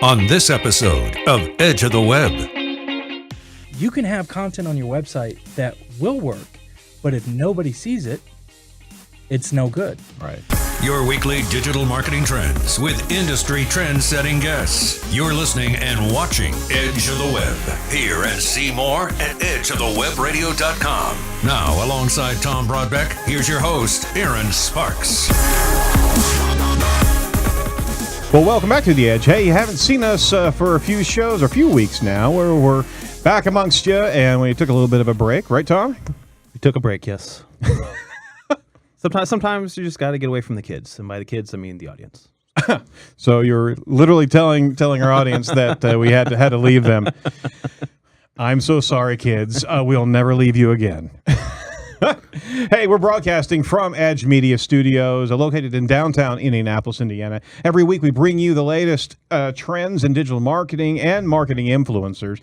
on this episode of Edge of the Web. You can have content on your website that will work, but if nobody sees it, it's no good. Right. Your weekly digital marketing trends with industry trend-setting guests. You're listening and watching Edge of the Web. Hear and see more at edgeofthewebradio.com. Now, alongside Tom Broadbeck, here's your host, Aaron Sparks. Well, welcome back to The Edge. Hey, you haven't seen us for a few shows, or a few weeks now, where we're back amongst you, and we took a little bit of a break, right, Tom? We took a break, yes. Sometimes you just got to get away from the kids, and by the kids, I mean the audience. So you're literally telling our audience that we had to leave them. I'm so sorry, kids. We'll never leave you again. Hey, we're broadcasting from Edge Media Studios, located in downtown Indianapolis, Indiana. Every week we bring you the latest trends in digital marketing and marketing influencers.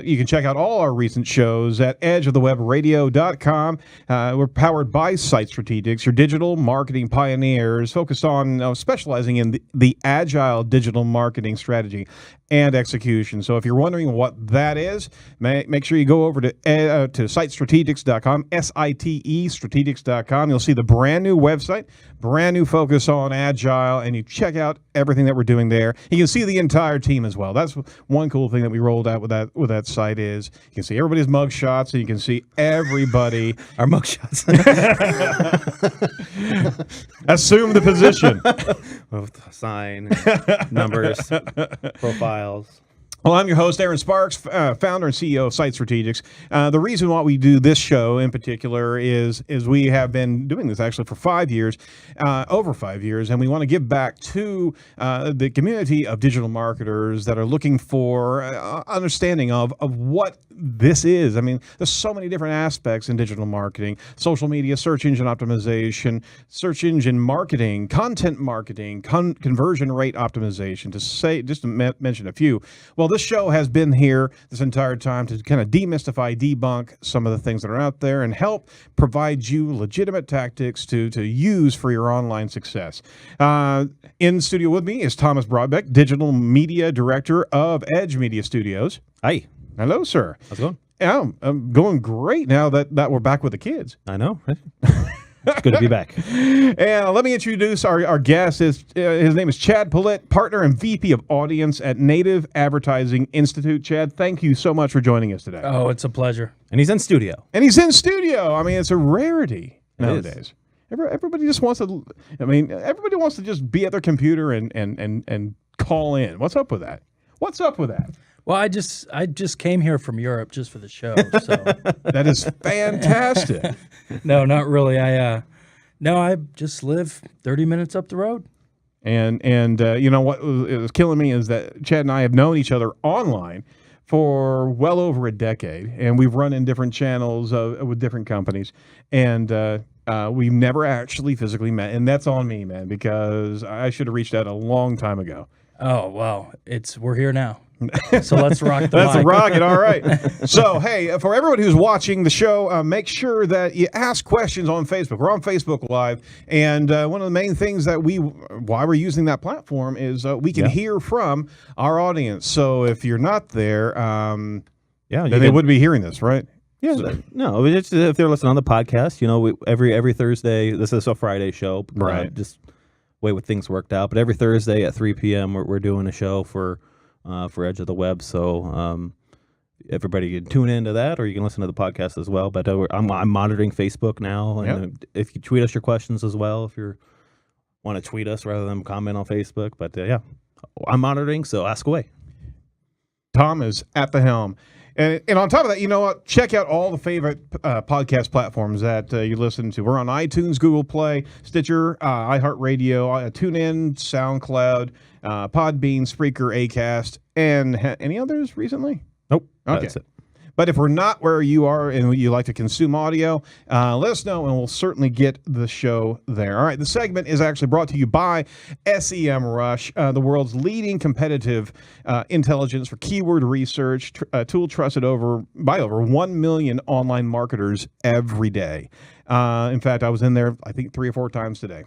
You can check out all our recent shows at edgeofthewebradio.com. We're powered by Site Strategics, your digital marketing pioneers focused on specializing in the agile digital marketing strategy and execution. So if you're wondering what that is, make sure you go over to sitestrategics.com, S-I-T-E, strategics.com. You'll see the brand new website, brand new focus on agile, and you check out everything that we're doing there. You can see the entire team as well. That's one cool thing that we rolled out with that site is you can see everybody's mug shots, and you can see everybody. Our mug shots. Assume the position. With sign, numbers, profiles. Well, I'm your host, Aaron Sparks, founder and CEO of Site Strategics. The reason why we do this show in particular is we have been doing this actually for 5 years, over 5 years, and we want to give back to the community of digital marketers that are looking for understanding of what this is. I mean, there's so many different aspects in digital marketing: social media, search engine optimization, search engine marketing, content marketing, conversion rate optimization, just to mention a few. Well, this show has been here this entire time to kind of demystify, debunk some of the things that are out there and help provide you legitimate tactics to use for your online success. In studio with me is Thomas Broadbeck, Digital Media Director of Edge Media Studios. Hi. Hello, sir. How's it going? Yeah, I'm going great now that we're back with the kids. I know, right? It's good to be back. And let me introduce our guest. His name is Chad Pollitt, partner and VP of Audience at Native Advertising Institute. Chad, thank you so much for joining us today. Oh, it's a pleasure. And he's in studio. I mean, it's a rarity nowadays. Everybody just wants to. I mean, everybody wants to just be at their computer and call in. What's up with that? Well, I just came here from Europe just for the show. So That is fantastic. no, not really. I just live 30 minutes up the road. And you know what was killing me is that Chad and I have known each other online for well over a decade, and we've run in different channels with different companies, and we've never actually physically met. And that's on me, man, because I should have reached out a long time ago. Oh, well, we're here now. So let's rock the Let's mic. rock it. All right. So, hey, for everyone who's watching the show, make sure that you ask questions on Facebook. We're on Facebook Live, and one of the main things that why we're using that platform is we can hear from our audience. So if you're not there, then they wouldn't be hearing this, right? Yeah, no. It's, if they're listening on the podcast, every Thursday. This is a Friday show, right? Just way what things worked out. But every Thursday at 3 p.m. we're doing a show for Edge of the Web. So everybody can tune into that, or you can listen to the podcast as well. But I'm monitoring Facebook now, and if you tweet us your questions as well, if you want to tweet us rather than comment on Facebook. But I'm monitoring, so ask away. Tom is at the helm. And on top of that, you know what? Check out all the favorite podcast platforms that you listen to. We're on iTunes, Google Play, Stitcher, iHeartRadio, TuneIn, SoundCloud, Podbean, Spreaker, Acast, and any others recently? Nope. Okay. That's it. But if we're not where you are and you like to consume audio, let us know, and we'll certainly get the show there. All right, the segment is actually brought to you by SEMrush, the world's leading competitive intelligence for keyword research, tool trusted by over 1 million online marketers every day. In fact, I was in there, I think, 3 or 4 times today.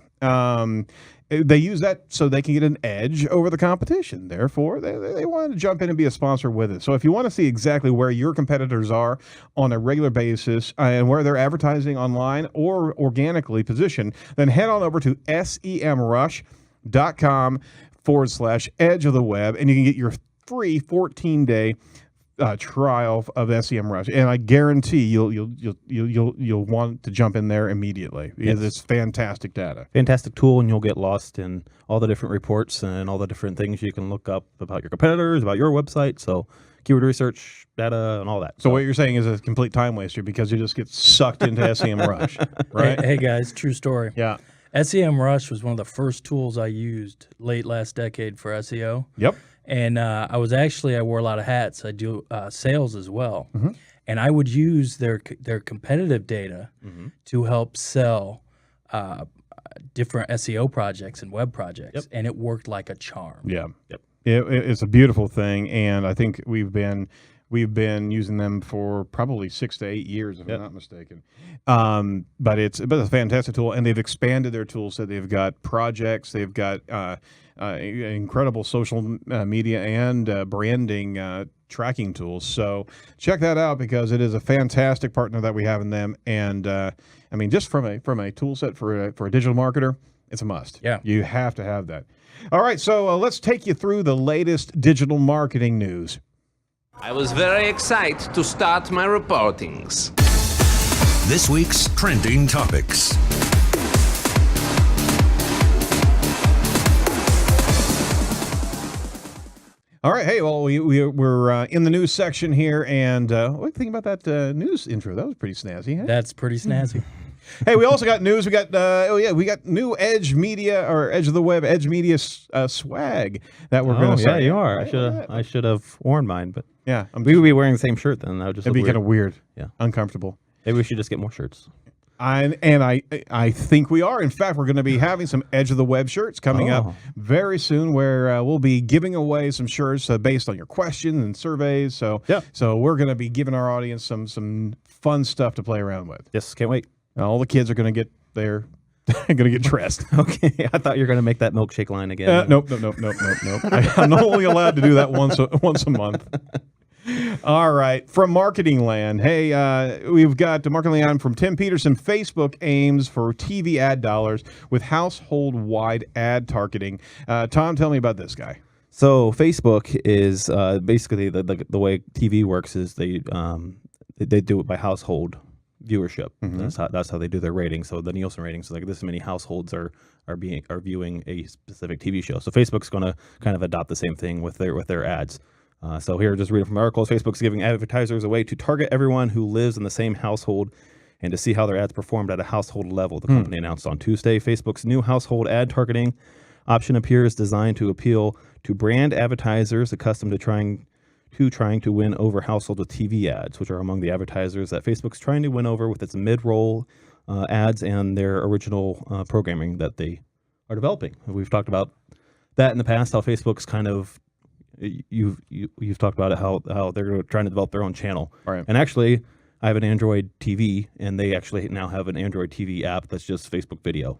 they use that so they can get an edge over the competition. Therefore, they want to jump in and be a sponsor with it. So if you want to see exactly where your competitors are on a regular basis and where they're advertising online or organically positioned, then head on over to semrush.com/edge of the web, and you can get your free 14-day trial of SEMrush, and I guarantee you'll want to jump in there immediately because it's fantastic data. Fantastic tool, and you'll get lost in all the different reports and all the different things you can look up about your competitors, about your website. So keyword research, data, and all that. So what you're saying is a complete time waster because you just get sucked into SEMrush, right? Hey guys, true story. Yeah. SEMrush was one of the first tools I used late last decade for SEO. Yep. And I wore a lot of hats. I do sales as well. Mm-hmm. And I would use their competitive data to help sell different SEO projects and web projects. And it worked like a charm. Yeah. Yep. It's a beautiful thing, and I think we've been using them for probably 6 to 8 years, if I'm not mistaken. But it's a fantastic tool, and they've expanded their tool set. They've got projects, they've got incredible social media and branding tracking tools. So check that out because it is a fantastic partner that we have in them. And I mean, just from a tool set for a digital marketer, it's a must. Yeah, you have to have that. All right, so let's take you through the latest digital marketing news. I was very excited to start my reportings. This week's trending topics. All right, hey, well, we're in the news section here, and what do you think about that news intro? That was pretty snazzy. Huh? That's pretty snazzy. Hey, we also got news. We got new Edge Media or Edge of the Web, Edge Media swag that we're going to Yeah, you are. I should have worn mine, but yeah, we would be wearing the same shirt then. That would just it'd be kind of weird. Yeah, uncomfortable. Maybe we should just get more shirts. I think we are. In fact, we're going to be having some Edge of the Web shirts coming up very soon, where we'll be giving away some shirts based on your questions and surveys. So we're going to be giving our audience some fun stuff to play around with. Yes, can't wait. All the kids are going to get their going to get dressed. Okay, I thought you were going to make that milkshake line again. Nope. I'm only allowed to do that once a month. All right, from Marketing Land. Hey, we've got Marketing Land from Tim Peterson. Facebook aims for TV ad dollars with household-wide ad targeting. Tom, tell me about this guy. So Facebook is basically the way TV works is they do it by household viewership. That's how they do their ratings. So the Nielsen ratings, like this many households are viewing a specific TV show. So Facebook's going to kind of adopt the same thing with their ads. So here, just reading from articles, Facebook's giving advertisers a way to target everyone who lives in the same household and to see how their ads performed at a household level. The company announced on Tuesday Facebook's new household ad targeting option appears designed to appeal to brand advertisers accustomed to trying to win over households with TV ads, which are among the advertisers that Facebook's trying to win over with its mid-roll ads and their original programming that they are developing. We've talked about that in the past, how Facebook's kind of You've talked about it, how they're trying to develop their own channel. Right. And actually, I have an Android TV, and they actually now have an Android TV app that's just Facebook video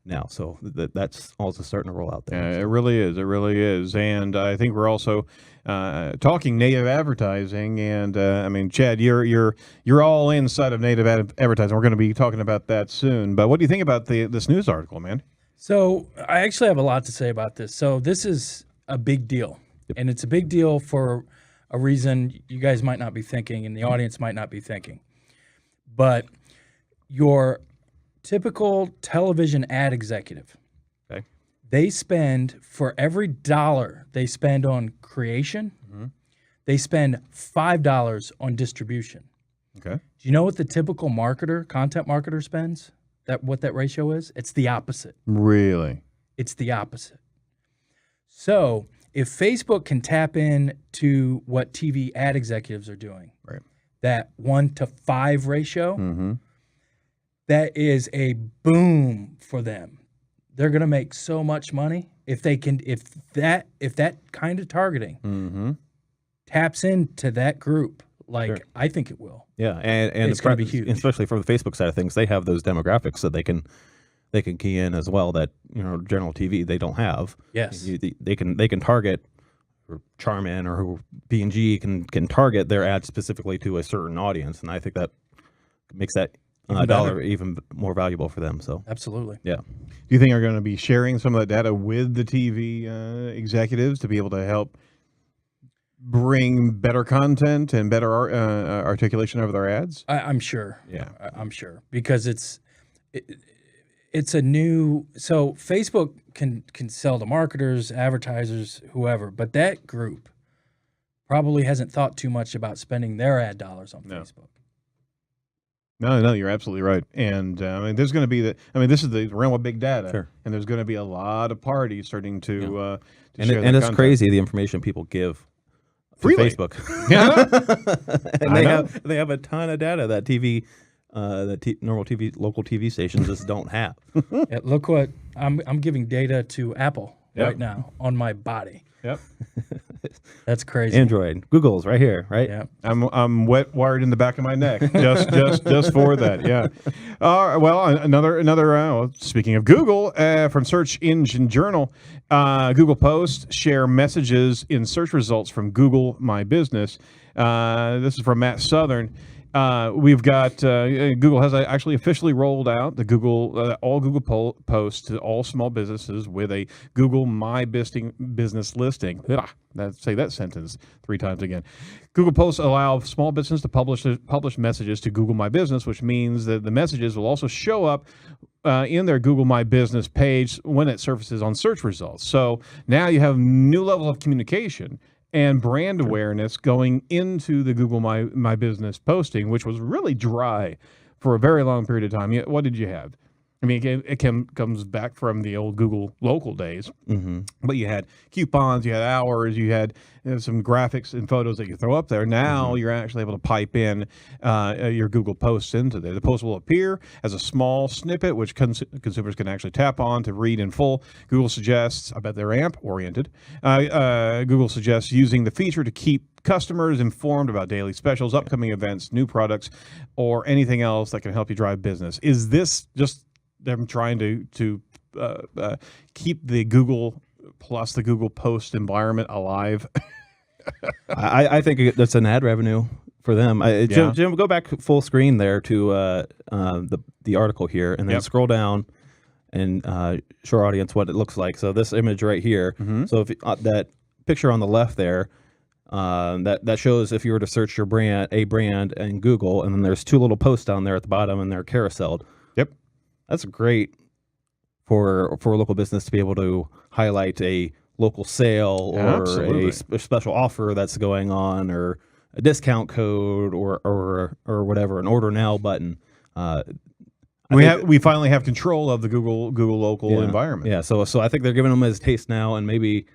now. So that's also starting to roll out there. Yeah, it really is. It really is. And I think we're also talking native advertising. And I mean, Chad, you're all inside of native advertising. We're going to be talking about that soon. But what do you think about this news article, man? So I actually have a lot to say about this. So this is a big deal. And it's a big deal for a reason you guys might not be thinking and the audience might not be thinking. But your typical television ad executive, they spend, for every dollar they spend on creation, they spend $5 on distribution. Okay. Do you know what the typical content marketer spends? What that ratio is? It's the opposite. Really? It's the opposite. So if Facebook can tap in to what TV ad executives are doing, that 1 to 5 ratio, that is a boom for them. They're going to make so much money if that kind of targeting taps into that group. I think it will. Yeah, and it's going to be huge, especially from the Facebook side of things. They have those demographics that they can they can key in as well that general TV they don't have. Yes. They can target, or Charmin or P&G can target their ads specifically to a certain audience, and I think that makes that dollar even more valuable for them. So Absolutely. yeah. Do you think are going to be sharing some of that data with the TV executives to be able to help bring better content and better articulation of their ads? I'm sure. Yeah. I'm sure, because it's a new. So Facebook can sell to marketers, advertisers, whoever, but that group probably hasn't thought too much about spending their ad dollars on Facebook. No, you're absolutely right. And I mean, there's going to be this is the realm of big data, Sure. and there's going to be a lot of parties starting to And share it's content. crazy the information people give to Freely. Facebook. Yeah. And they have a ton of data that normal TV, local TV stations just don't have. Yeah, look what I'm giving data to Apple Yep. right now on my body. Yep. That's crazy. Android, Google's right here, right? Yeah. I'm wet wired in the back of my neck just for that. Yeah. Well, another. Speaking of Google, from Search Engine Journal, Google Posts share messages in search results from Google My Business. This is from Matt Southern. We've got Google has actually officially rolled out the all Google Posts to all small businesses with a Google My Business listing. Say that sentence 3 times again. Google Posts allow small business to publish messages to Google My Business, which means that the messages will also show up in their Google My Business page when it surfaces on search results. So now you have new level of communication and brand awareness going into the Google My Business posting, which was really dry for a very long period of time. What did you have? I mean, it comes back from the old Google local days, but you had coupons, you had hours, you had some graphics and photos that you throw up there. Now you're actually able to pipe in your Google Posts into there. The post will appear as a small snippet, which consumers can actually tap on to read in full. Google suggests, I bet they're AMP-oriented, Google suggests using the feature to keep customers informed about daily specials, upcoming events, new products, or anything else that can help you drive business. Is this just them trying to keep the Google plus the Google Post environment alive? I think that's an ad revenue for them. Jim, go back full screen there to the article here, and then scroll down and show our audience what it looks like. So this image right here. So if that picture on the left there, that shows if you were to search your brand in Google, and then there's 2 little posts down there at the bottom, and they're carouseled. Yep. That's great for a local business to be able to highlight a local sale or a special offer that's going on, or a discount code, or whatever, an order now button. We finally have control of the Google local environment. Yeah. So I think they're giving them as taste now, and maybe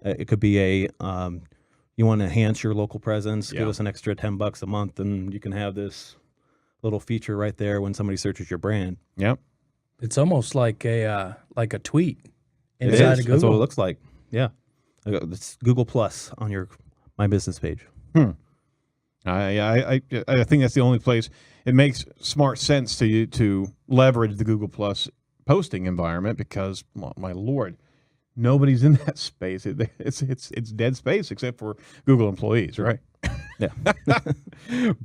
it could be a you want to enhance your local presence, give us an extra $10 a month, and you can have this little feature right there when somebody searches your brand. Yep. It's almost like a tweet inside of Google. That's what it looks like. Yeah. It's Google Plus on your My Business page. I think that's the only place it makes smart sense to leverage the Google Plus posting environment, because, my Lord, nobody's in that space. It's dead space except for Google employees, right? Yeah.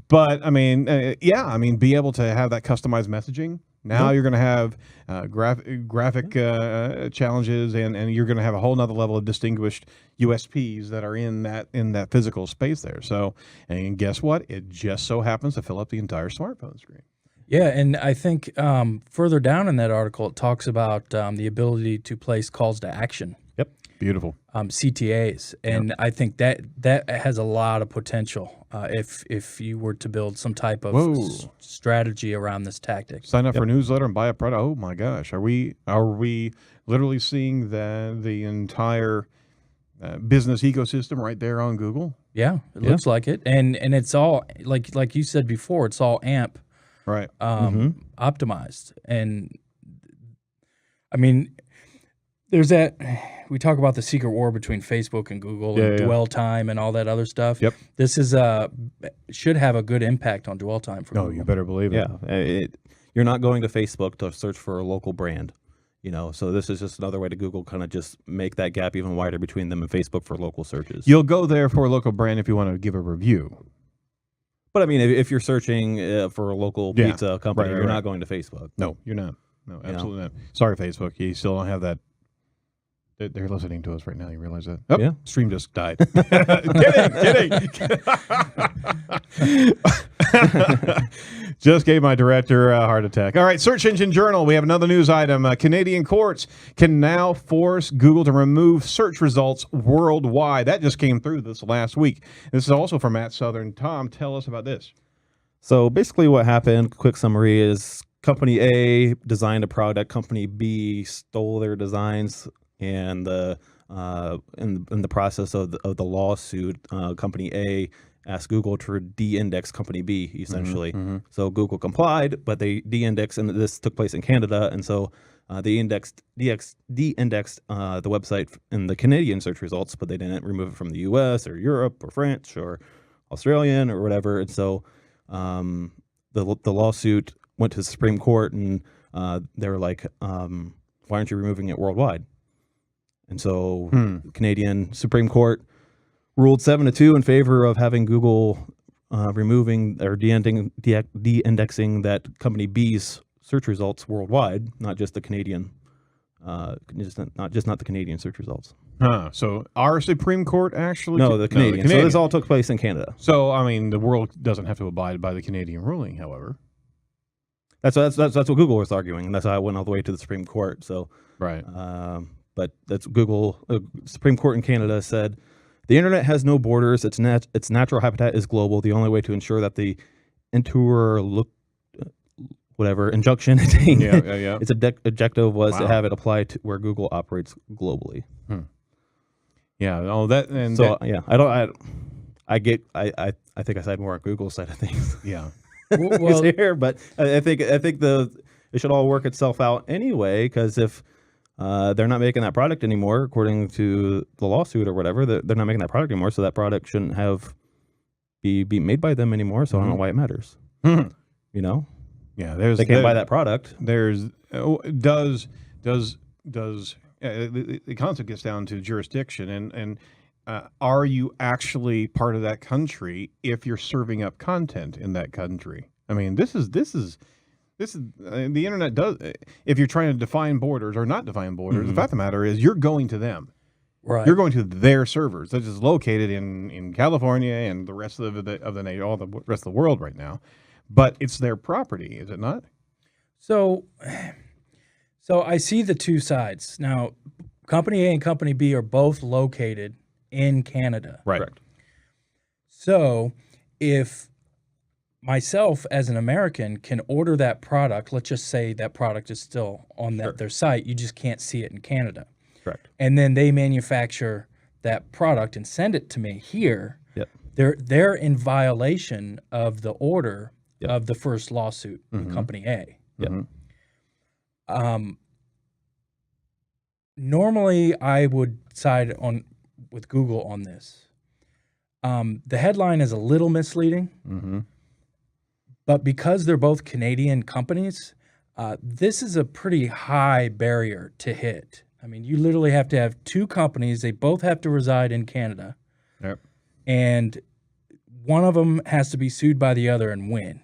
But I mean, be able to have that customized messaging. Now you're going to have graphic challenges, and you're going to have a whole nother level of distinguished USPs that are in that physical space there. So, and guess what? It just so happens to fill up the entire smartphone screen. Yeah, and I think further down in that article, it talks about the ability to place calls to action. Yep. Beautiful. CTAs, and I think that has a lot of potential if you were to build some type of strategy around this tactic. Sign up for a newsletter and buy a product. Oh my gosh, are we literally seeing the entire business ecosystem right there on Google? Yeah, it looks like it, and it's all like you said before, it's all AMP right optimized, and I mean, there's that. We talk about the secret war between Facebook and Google and dwell time and all that other stuff. Yep. This is should have a good impact on dwell time for Google. You better believe it. Yeah. you're not going to Facebook to search for a local brand. So this is just another way to Google kind of just make that gap even wider between them and Facebook for local searches. You'll go there for a local brand if you want to give a review. But I mean, if you're searching for a local pizza company, you're not going to Facebook. No, you're not. No, absolutely not. Sorry, Facebook. You still don't have that. They're listening to us right now. You realize that? Oh, yeah. Stream just died. Kidding. Just gave my director a heart attack. All right, Search Engine Journal. We have another news item. Canadian courts can now force Google to remove search results worldwide. That just came through this last week. This is also from Matt Southern. Tom, tell us about this. So basically what happened, quick summary, is Company A designed a product. Company B stole their designs. And in the process of the lawsuit, Company A asked Google to de-index Company B, essentially. So Google complied, but they de-indexed, and this took place in Canada, and so they de-indexed the website in the Canadian search results, but they didn't remove it from the U.S. or Europe or French or Australian or whatever. And so the lawsuit went to the Supreme Court, and they were like, why aren't you removing it worldwide? And so the Canadian Supreme Court ruled 7-2 in favor of having Google removing or de-indexing that Company B's search results worldwide, not just the Canadian, not the Canadian search results. So our Supreme Court actually? No, the Canadian. So this all took place in Canada. So, I mean, the world doesn't have to abide by the Canadian ruling, however. That's what Google was arguing, and that's how I went all the way to the Supreme Court. So, right. But that's Google. Supreme Court in Canada said the internet has no borders. Its natural habitat is global. The only way to ensure that the injunction its objective was to have it apply to where Google operates globally. Yeah. Oh, that and so I think I side more on Google's side of things. Yeah. Well, here, but I think it should all work itself out anyway, because if they're not making that product anymore, according to the lawsuit or whatever, they're not making that product anymore, so that product shouldn't be made by them anymore. So I don't know why it matters. Yeah, they can't buy that product. The concept gets down to jurisdiction, and are you actually part of that country if you're serving up content in that country? I mean, this is the internet does. If you're trying to define borders or not define borders, the fact of the matter is you're going to them. Right. You're going to their servers, that is located in California and the rest of the all the rest of the world right now. But it's their property, is it not? So I see the two sides. Now, Company A and Company B are both located in Canada. Right. Correct. So if myself as an American can order that product, let's just say that product is still on their site, you just can't see it in Canada. Correct. And then they manufacture that product and send it to me here. Yep. They're in violation of the order of the first lawsuit in Company A. Yep. Normally, I would side with Google on this. The headline is a little misleading, but because they're both Canadian companies, this is a pretty high barrier to hit. I mean, you literally have to have two companies. They both have to reside in Canada. Yep. And one of them has to be sued by the other and win.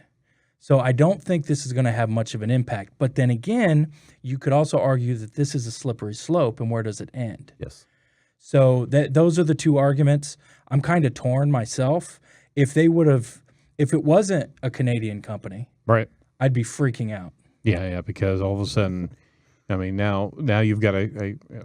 So I don't think this is going to have much of an impact. But then again, you could also argue that this is a slippery slope, and where does it end? Yes. So those are the two arguments. I'm kind of torn myself. If it wasn't a Canadian company, Right. I'd be freaking out. Yeah, because all of a sudden, I mean, now you've got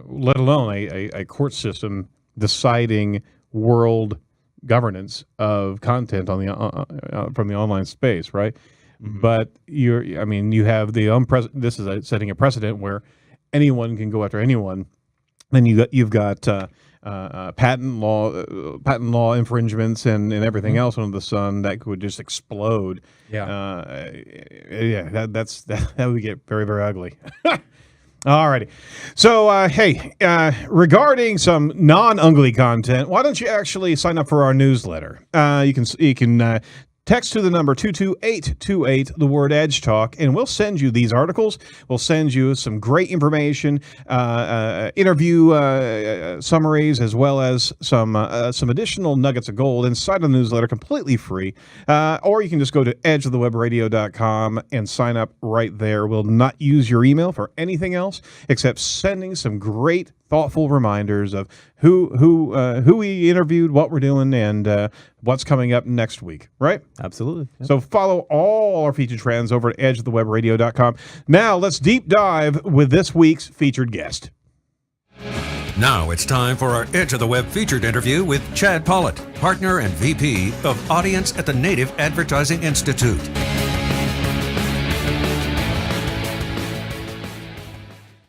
let alone a court system deciding world governance of content on the from the online space, right? But you have this is setting a precedent where anyone can go after anyone. Then you've got patent law infringements and everything else under the sun that could just explode. Yeah. That would get very, very ugly. Alrighty. So, regarding some non-ugly content, why don't you actually sign up for our newsletter? You can Text to the number 22828, the word Edge Talk, and we'll send you these articles. We'll send you some great information, interview summaries, as well as some additional nuggets of gold inside the newsletter, completely free. Or you can just go to edgeofthewebradio.com and sign up right there. We'll not use your email for anything else except sending some great, thoughtful reminders of who we interviewed, what we're doing, and what's coming up next week, right? Absolutely. Yep. So follow all our featured trends over at edgeofthewebradio.com. Now let's deep dive with this week's featured guest. Now it's time for our Edge of the Web featured interview with Chad Pollitt, partner and VP of Audience at the Native Advertising Institute.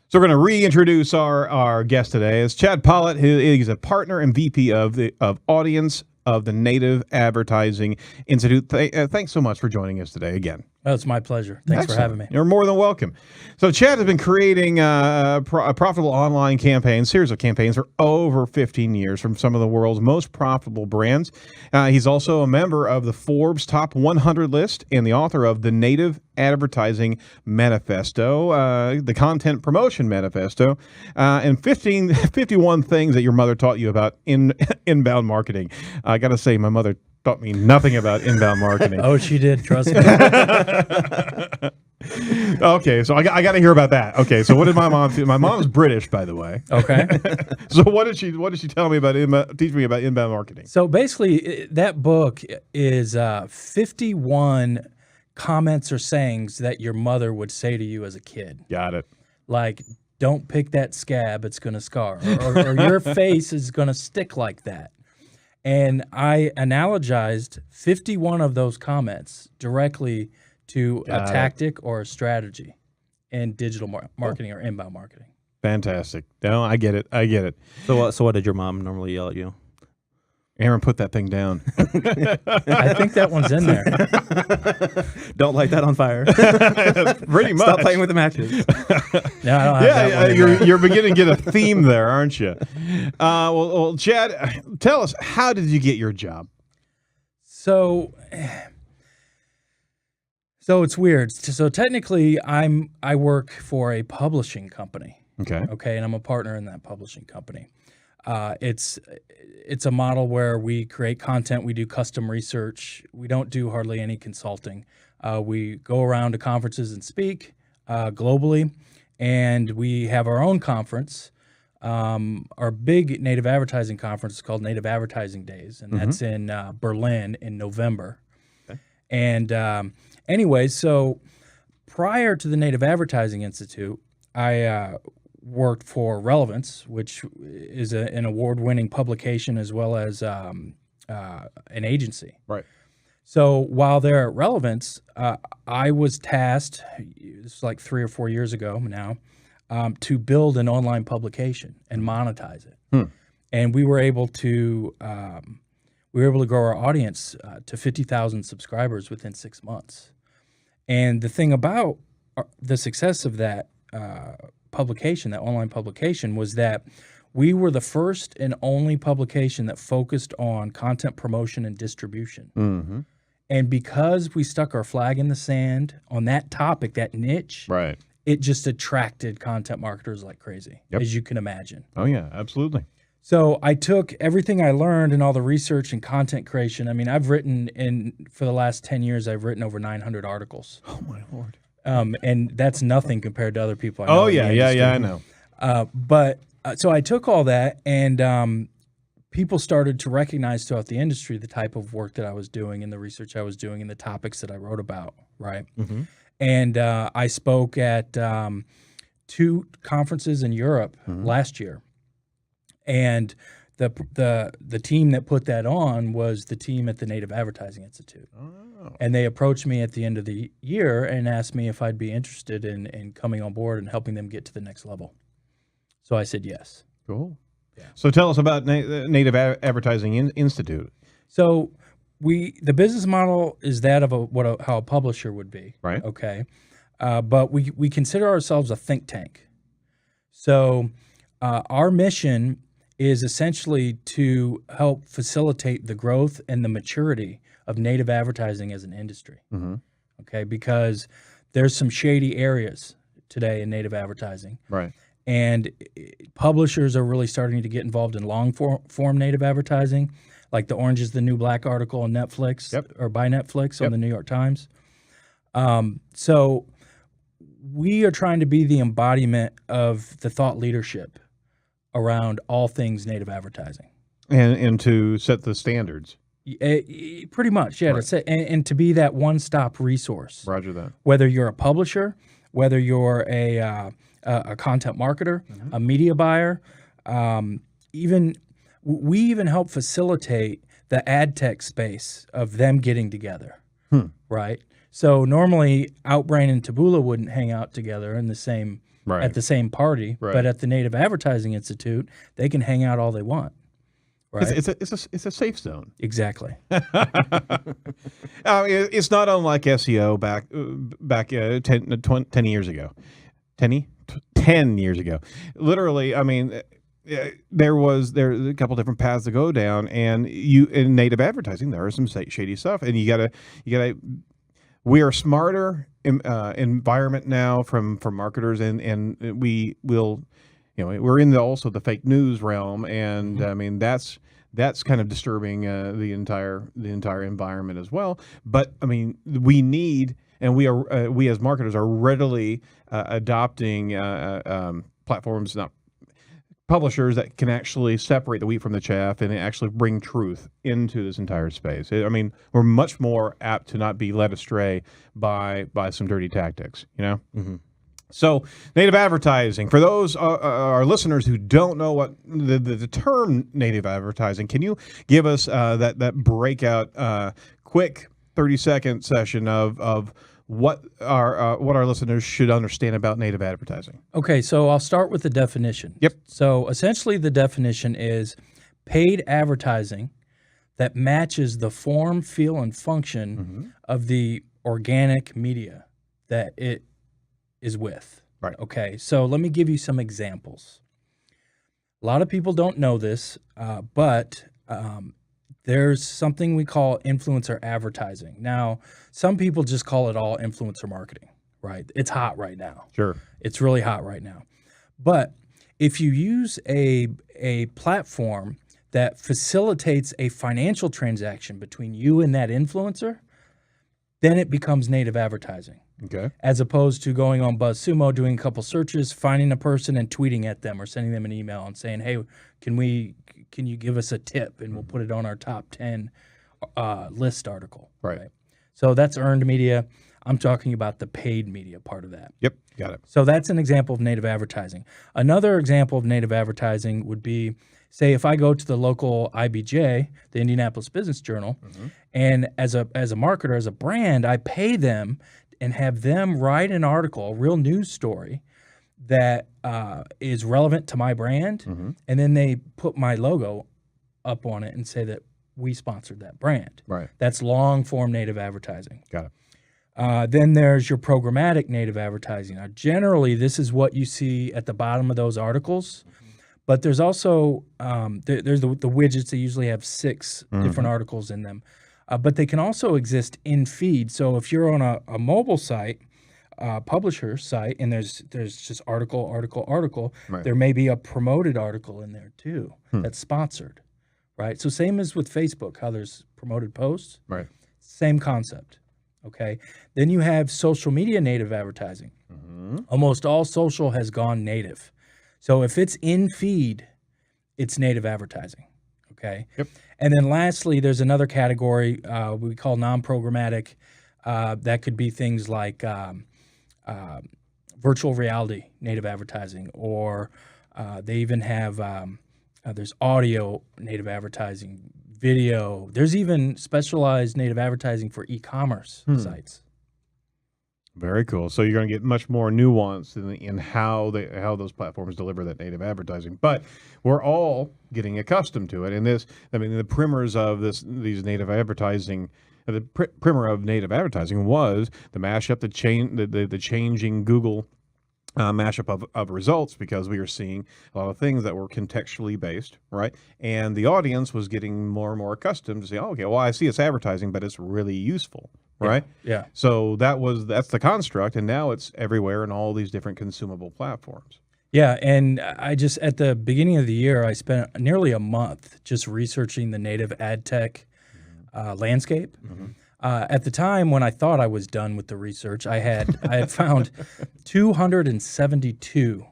So we're going to reintroduce our guest today. It's Chad Pollitt, who is a partner and VP of Audience of the Native Advertising Institute. Thanks so much for joining us today again. Oh, it's my pleasure. Thanks for having me. You're more than welcome. So Chad has been creating a profitable online series of campaigns for over 15 years from some of the world's most profitable brands. He's also a member of the Forbes Top 100 list and the author of the Native Advertising Manifesto, the Content Promotion Manifesto, and 51 things that your mother taught you about inbound marketing. I got to say, my mother taught me nothing about inbound marketing. Oh, she did. Trust me. Okay, so I got to hear about that. Okay, so what did my mom do? My mom's British, by the way. Okay. So what did she tell me about teach me about inbound marketing? So basically, that book is 51 comments or sayings that your mother would say to you as a kid. Got it. Like, don't pick that scab, it's going to scar. Or your face is going to stick like that. And I analogized 51 of those comments directly to a tactic or a strategy in digital marketing or inbound marketing. Fantastic. No, I get it. So what did your mom normally yell at you? Aaron, put that thing down. I think that one's in there. Don't light that on fire. Pretty much. Stop playing with the matches. No, I don't have that one. You're beginning to get a theme there, aren't you? Well, Chad, tell us, how did you get your job? So it's weird. So technically, I work for a publishing company. Okay, and I'm a partner in that publishing company. It's a model where we create content, we do custom research, we don't do hardly any consulting. We go around to conferences and speak globally, and we have our own conference. Our big native advertising conference is called Native Advertising Days, and that's in Berlin in November. Okay. And anyway, so prior to the Native Advertising Institute, I worked for Relevance, which is an award-winning publication as well as an agency. Right. So while they're at Relevance, I was tasked, it's like 3 or 4 years ago now, to build an online publication and monetize it. And we were able to grow our audience to 50,000 subscribers within 6 months. And the thing about the success of that publication, that online publication, was that we were the first and only publication that focused on content promotion and distribution. And because we stuck our flag in the sand on that topic, that niche, Right. it just attracted content marketers like crazy, as you can imagine. Oh, yeah, absolutely. So I took everything I learned and all the research and content creation. I mean, for the last 10 years, I've written over 900 articles. Oh, my Lord. And that's nothing compared to other people I know. Oh, yeah, I know. But so I took all that, and people started to recognize throughout the industry the type of work that I was doing and the research I was doing and the topics that I wrote about, right? And I spoke at 2 conferences in Europe last year. And the team that put that on was the team at the Native Advertising Institute. And they approached me at the end of the year and asked me if I'd be interested in coming on board and helping them get to the next level. So I said yes. Cool. Yeah. So tell us about Native Advertising Institute. So the business model is that of how a publisher would be. Right. Okay. But we consider ourselves a think tank. So our mission is essentially to help facilitate the growth and the maturity of native advertising as an industry. Okay, because there's some shady areas today in native advertising. Right. And publishers are really starting to get involved in long form native advertising, like the Orange is the New Black article on Netflix or by Netflix on the New York Times. So we are trying to be the embodiment of the thought leadership around all things native advertising. And to set the standards. Pretty much, yeah. Right. To say, and to be that one-stop resource. Roger that. Whether you're a publisher, whether you're a content marketer, a media buyer, we even help facilitate the ad tech space of them getting together, right? So normally Outbrain and Taboola wouldn't hang out together in the same at the same party, but at the Native Advertising Institute, they can hang out all they want. Right? It's a safe zone. Exactly. It's not unlike SEO back 10 years ago. 10 years ago. Literally, I mean, there's a couple different paths to go down, and in native advertising there is some shady stuff, and you gotta. We are smarter environment now from marketers, and we will. We're in also the fake news realm, and I mean that's kind of disturbing the entire environment as well. But I mean, we need, and we as marketers are readily adopting platforms, not publishers, that can actually separate the wheat from the chaff and actually bring truth into this entire space. I mean, we're much more apt to not be led astray by some dirty tactics. So, native advertising. For those our listeners who don't know what the term native advertising, can you give us that breakout, quick 30-second session of what our listeners should understand about native advertising? Okay, so I'll start with the definition. Yep. So essentially, the definition is paid advertising that matches the form, feel, and function of the organic media that it is with. Right. Okay, so let me give you some examples. A lot of people don't know this, but there's something we call influencer advertising. Now, some people just call it all influencer marketing, right? It's hot right now. Sure. It's really hot right now. But if you use a platform that facilitates a financial transaction between you and that influencer, then it becomes native advertising. Okay. As opposed to going on BuzzSumo, doing a couple searches, finding a person and tweeting at them or sending them an email and saying, hey, can you give us a tip and we'll put it on our top 10 list article. Right. So that's earned media. I'm talking about the paid media part of that. Yep. Got it. So that's an example of native advertising. Another example of native advertising would be, say, if I go to the local IBJ, the Indianapolis Business Journal, and as a marketer, as a brand, I pay them and have them write an article, a real news story that is relevant to my brand, and then they put my logo up on it and say that we sponsored that brand. Right. That's long-form native advertising. Got it. Then there's your programmatic native advertising. Now, generally, this is what you see at the bottom of those articles, but there's also there's the widgets that usually have 6 different articles in them. But they can also exist in feed. So if you're on a mobile site, publisher site, and there's just article, Right. there may be a promoted article in there too that's sponsored, right? So same as with Facebook, how there's promoted posts, Right. same concept, okay? Then you have social media native advertising. Almost all social has gone native. So if it's in feed, it's native advertising. Okay. Yep. And then lastly, there's another category we call non-programmatic. That could be things like virtual reality native advertising, or they even have there's audio native advertising, video. There's even specialized native advertising for e-commerce sites. Very cool. So you're going to get much more nuance in how those platforms deliver that native advertising. But we're all getting accustomed to it. And the primers of these native advertising, the primer of native advertising was the mashup, the changing Google mashup of results, because we were seeing a lot of things that were contextually based, right? And the audience was getting more and more accustomed to say, oh, okay, well, I see it's advertising, but it's really useful, right? Yeah. So that's the construct, and now it's everywhere in all these different consumable platforms. Yeah, and I just, at the beginning of the year, I spent nearly a month just researching the native ad tech landscape. At the time when I thought I was done with the research, I had found 272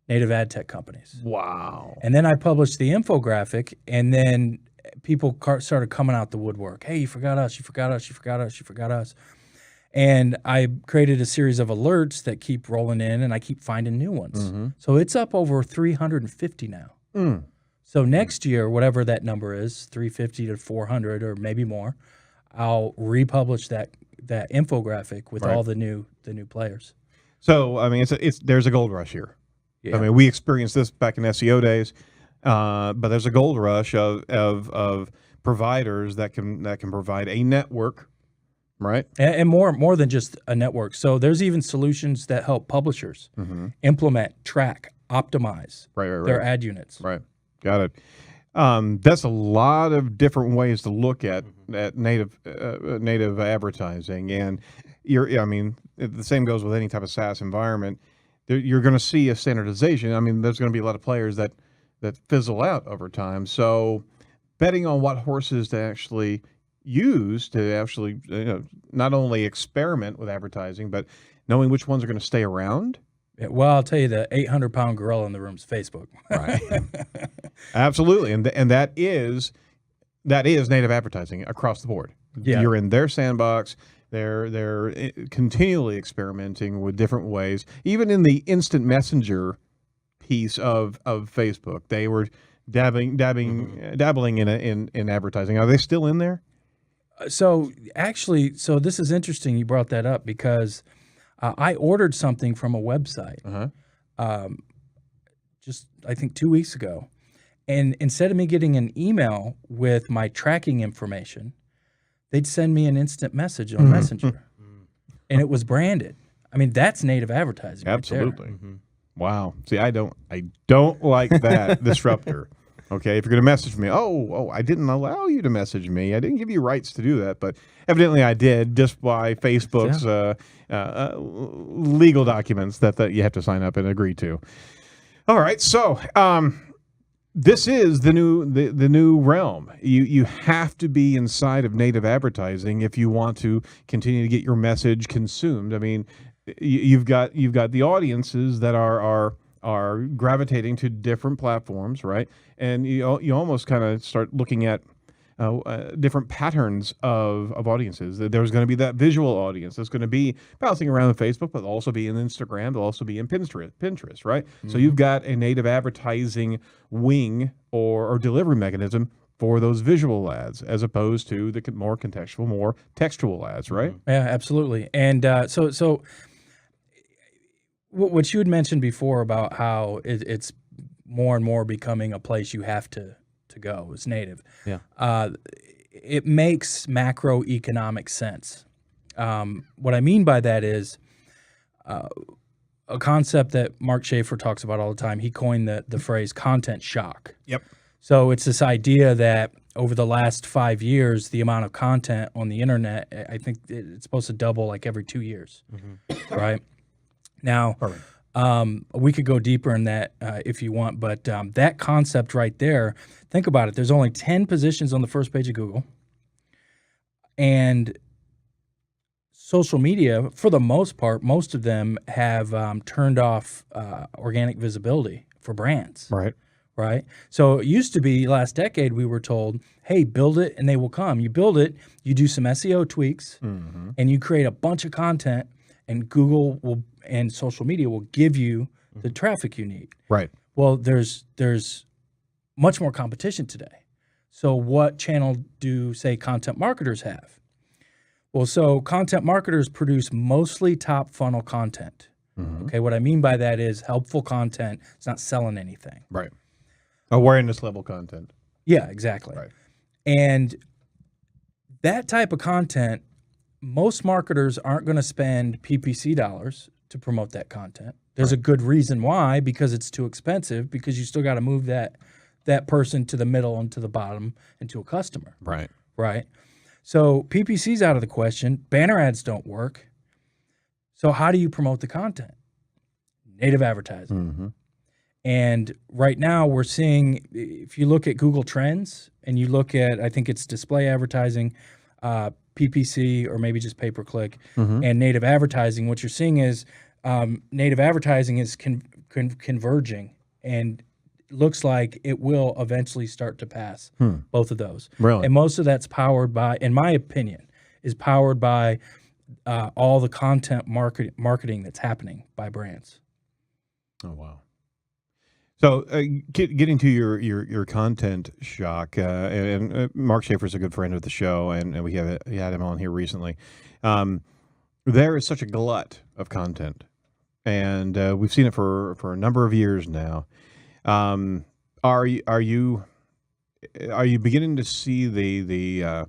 native ad tech companies. Wow. And then I published the infographic, and then people started coming out the woodwork. Hey, you forgot us, you forgot us, you forgot us, you forgot us. And I created a series of alerts that keep rolling in, and I keep finding new ones. So it's up over 350 now. So next year, whatever that number is, 350 to 400 or maybe more, I'll republish that infographic with all the new players. So I mean, there's a gold rush here. Yeah. I mean, we experienced this back in SEO days, but there's a gold rush of providers that can provide a network. Right. And more than just a network. So there's even solutions that help publishers implement, track, optimize their ad units. Right. Got it. That's a lot of different ways to look at native advertising. And the same goes with any type of SaaS environment. You're going to see a standardization. I mean, there's going to be a lot of players that fizzle out over time. So betting on what horses to actually use to actually not only experiment with advertising, but knowing which ones are going to stay around. Yeah, well, I'll tell you, the 800-pound gorilla in the room is Facebook. Right. Absolutely, and that is native advertising across the board. Yeah. You're in their sandbox. They're continually experimenting with different ways. Even in the instant messenger piece of Facebook, they were dabbling in advertising. Are they still in there? So this is interesting you brought that up, because I ordered something from a website just, I think, 2 weeks ago. And instead of me getting an email with my tracking information, they'd send me an instant message on Messenger. And it was branded. I mean, that's native advertising. Absolutely. Right there. Wow. See, I don't like that disruptor. Okay, if you're going to message me, I didn't allow you to message me. I didn't give you rights to do that, but evidently I did, just by Facebook's legal documents that you have to sign up and agree to. All right, so this is the new realm. You have to be inside of native advertising if you want to continue to get your message consumed. I mean, you've got the audiences that are gravitating to different platforms, right? And you almost kind of start looking at different patterns of audiences. There's going to be that visual audience that's going to be bouncing around on Facebook, but also be in Instagram, they'll also be in Pinterest, right? So you've got a native advertising wing or delivery mechanism for those visual ads, as opposed to the more contextual, more textual ads, right? Yeah, absolutely. And so what you had mentioned before about how it's more and more becoming a place you have to go is native. Yeah. It makes macroeconomic sense. What I mean by that is a concept that Mark Schaefer talks about all the time. He coined the phrase content shock. Yep. So it's this idea that over the last 5 years, the amount of content on the internet, I think it's supposed to double like every 2 years, right? Now, we could go deeper in that if you want, but that concept right there, think about it. There's only 10 positions on the first page of Google, and social media, for the most part, most of them have turned off organic visibility for brands. Right? So it used to be, last decade, we were told, hey, build it and they will come. You build it, you do some SEO tweaks, and you create a bunch of content, and Google will and social media will give you the traffic you need. Right. Well, there's much more competition today. So what channel do, say, content marketers have? Well, so content marketers produce mostly top funnel content. Okay, what I mean by that is helpful content. It's not selling anything. Right. Awareness level content. Yeah, exactly. Right. And that type of content, most marketers aren't going to spend PPC dollars to promote that content. There's a good reason why, because it's too expensive, because you still got to move that person to the middle and to the bottom and to a customer. Right. Right. So PPC's out of the question. Banner ads don't work. So how do you promote the content? Native advertising. Mm-hmm. And right now we're seeing, if you look at Google Trends and you look at, I think it's display advertising, PPC, or maybe just pay-per-click, and native advertising, what you're seeing is native advertising is converging, and it looks like it will eventually start to pass both of those. Really? And most of that's powered by, in my opinion, is powered by all the content marketing that's happening by brands. Oh, wow. So getting to your content, Shock, and Mark Schaefer's a good friend of the show, and we had him on here recently. There is such a glut of content, and we've seen it for a number of years now. Are you beginning to see the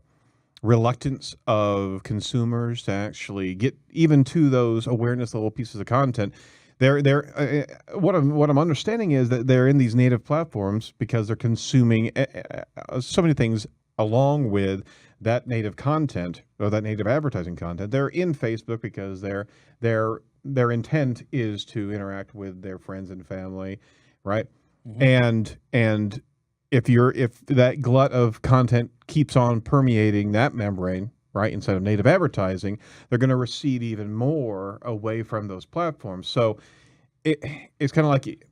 reluctance of consumers to actually get even to those awareness level pieces of content? What I'm understanding is that they're in these native platforms because they're consuming so many things along with that native content or that native advertising content. They're in Facebook because their intent is to interact with their friends and family, right? Mm-hmm. And if that glut of content keeps on permeating that membrane, right, instead of native advertising, they're going to recede even more away from those platforms. So it's kind of like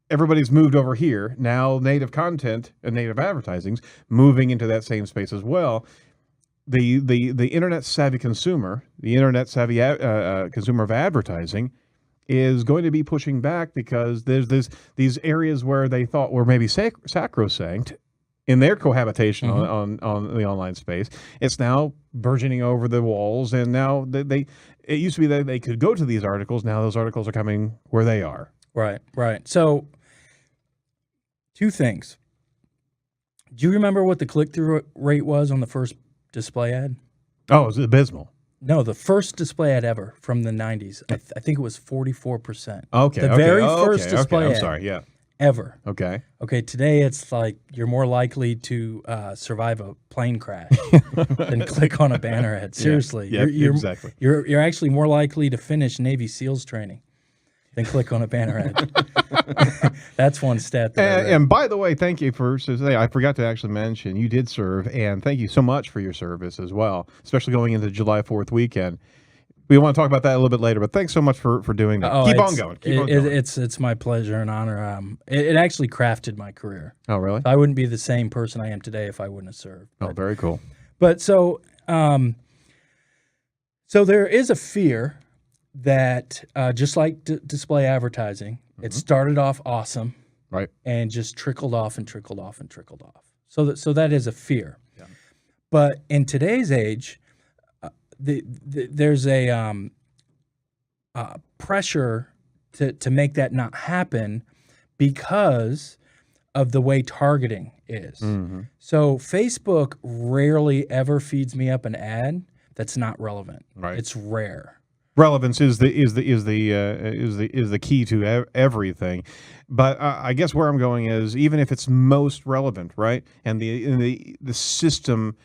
everybody's moved over here. Now native content and native advertising's moving into that same space as well. The internet savvy consumer, the internet savvy consumer of advertising, is going to be pushing back because there's these areas where they thought were maybe sacrosanct in their cohabitation on the online space. It's now burgeoning over the walls, and now it used to be that they could go to these articles. Now those articles are coming where they are. Right. So, two things. Do you remember what the click-through rate was on the first display ad? Oh, it was abysmal. No, the first display ad ever from the 90s. I think it was 44%. Okay. The very first display I'm ad. sorry. Yeah. Ever. Okay. Today it's like you're more likely to survive a plane crash than click on a banner ad. Seriously. Yeah, exactly. You're actually more likely to finish Navy SEALs training than click on a banner ad. That's one stat. And by the way, thank you for saying, I forgot to actually mention, you did serve, and thank you so much for your service as well, especially going into July 4th weekend. We want to talk about that a little bit later, but thanks so much for doing that. Keep on going. It's my pleasure and honor. It actually crafted my career. Oh, really? I wouldn't be the same person I am today if I wouldn't have served. Oh, very cool. But so there is a fear that just like display advertising, it started off awesome, right, and just trickled off and trickled off and trickled off. So that is a fear. Yeah. But in today's age, there's a pressure to make that not happen because of the way targeting is. Mm-hmm. So Facebook rarely ever feeds me up an ad that's not relevant. Right. It's rare. Relevance is the key to everything, but I guess where I'm going is even if it's most relevant, right, and the system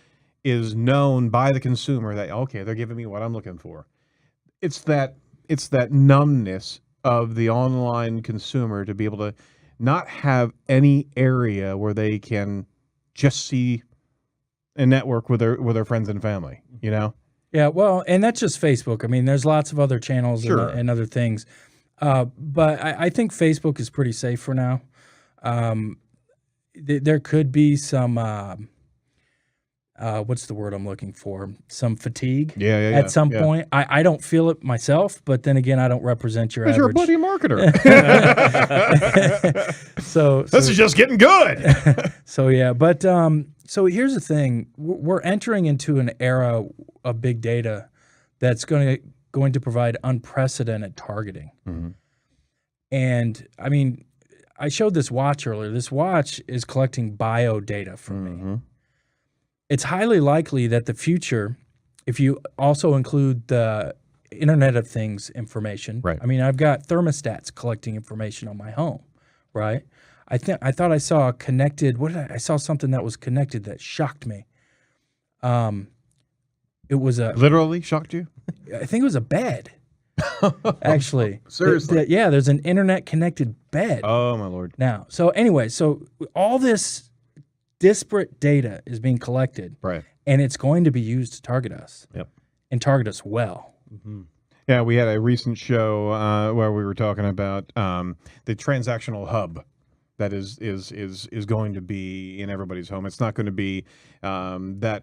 is known by the consumer that okay, they're giving me what I'm looking for. It's that numbness of the online consumer to be able to not have any area where they can just see and network with their friends and family, you know. Yeah, well, and that's just Facebook. I mean, there's lots of other channels and other things. But I think Facebook is pretty safe for now. There could be some, what's the word I'm looking for? Some fatigue at some point. I don't feel it myself, but then again, I don't represent your average. You're a bloody marketer. so this is just getting good. So, yeah, but so here's the thing. We're entering into an era of big data that's going to provide unprecedented targeting. Mm-hmm. And, I mean, I showed this watch earlier. This watch is collecting bio data from me. It's highly likely that the future, if you also include the Internet of Things information. Right. I mean, I've got thermostats collecting information on my home, right? I thought I saw a connected. I saw something that was connected that shocked me. It was a. Literally shocked you? I think it was a bed. Actually, Seriously? yeah. There's an internet connected bed Oh my Lord! now. So anyway, so all this disparate data is being collected, Right. and it's going to be used to target us. Yep. And target us well. Yeah, we had a recent show where we were talking about the transactional hub that is going to be in everybody's home. It's not going to be that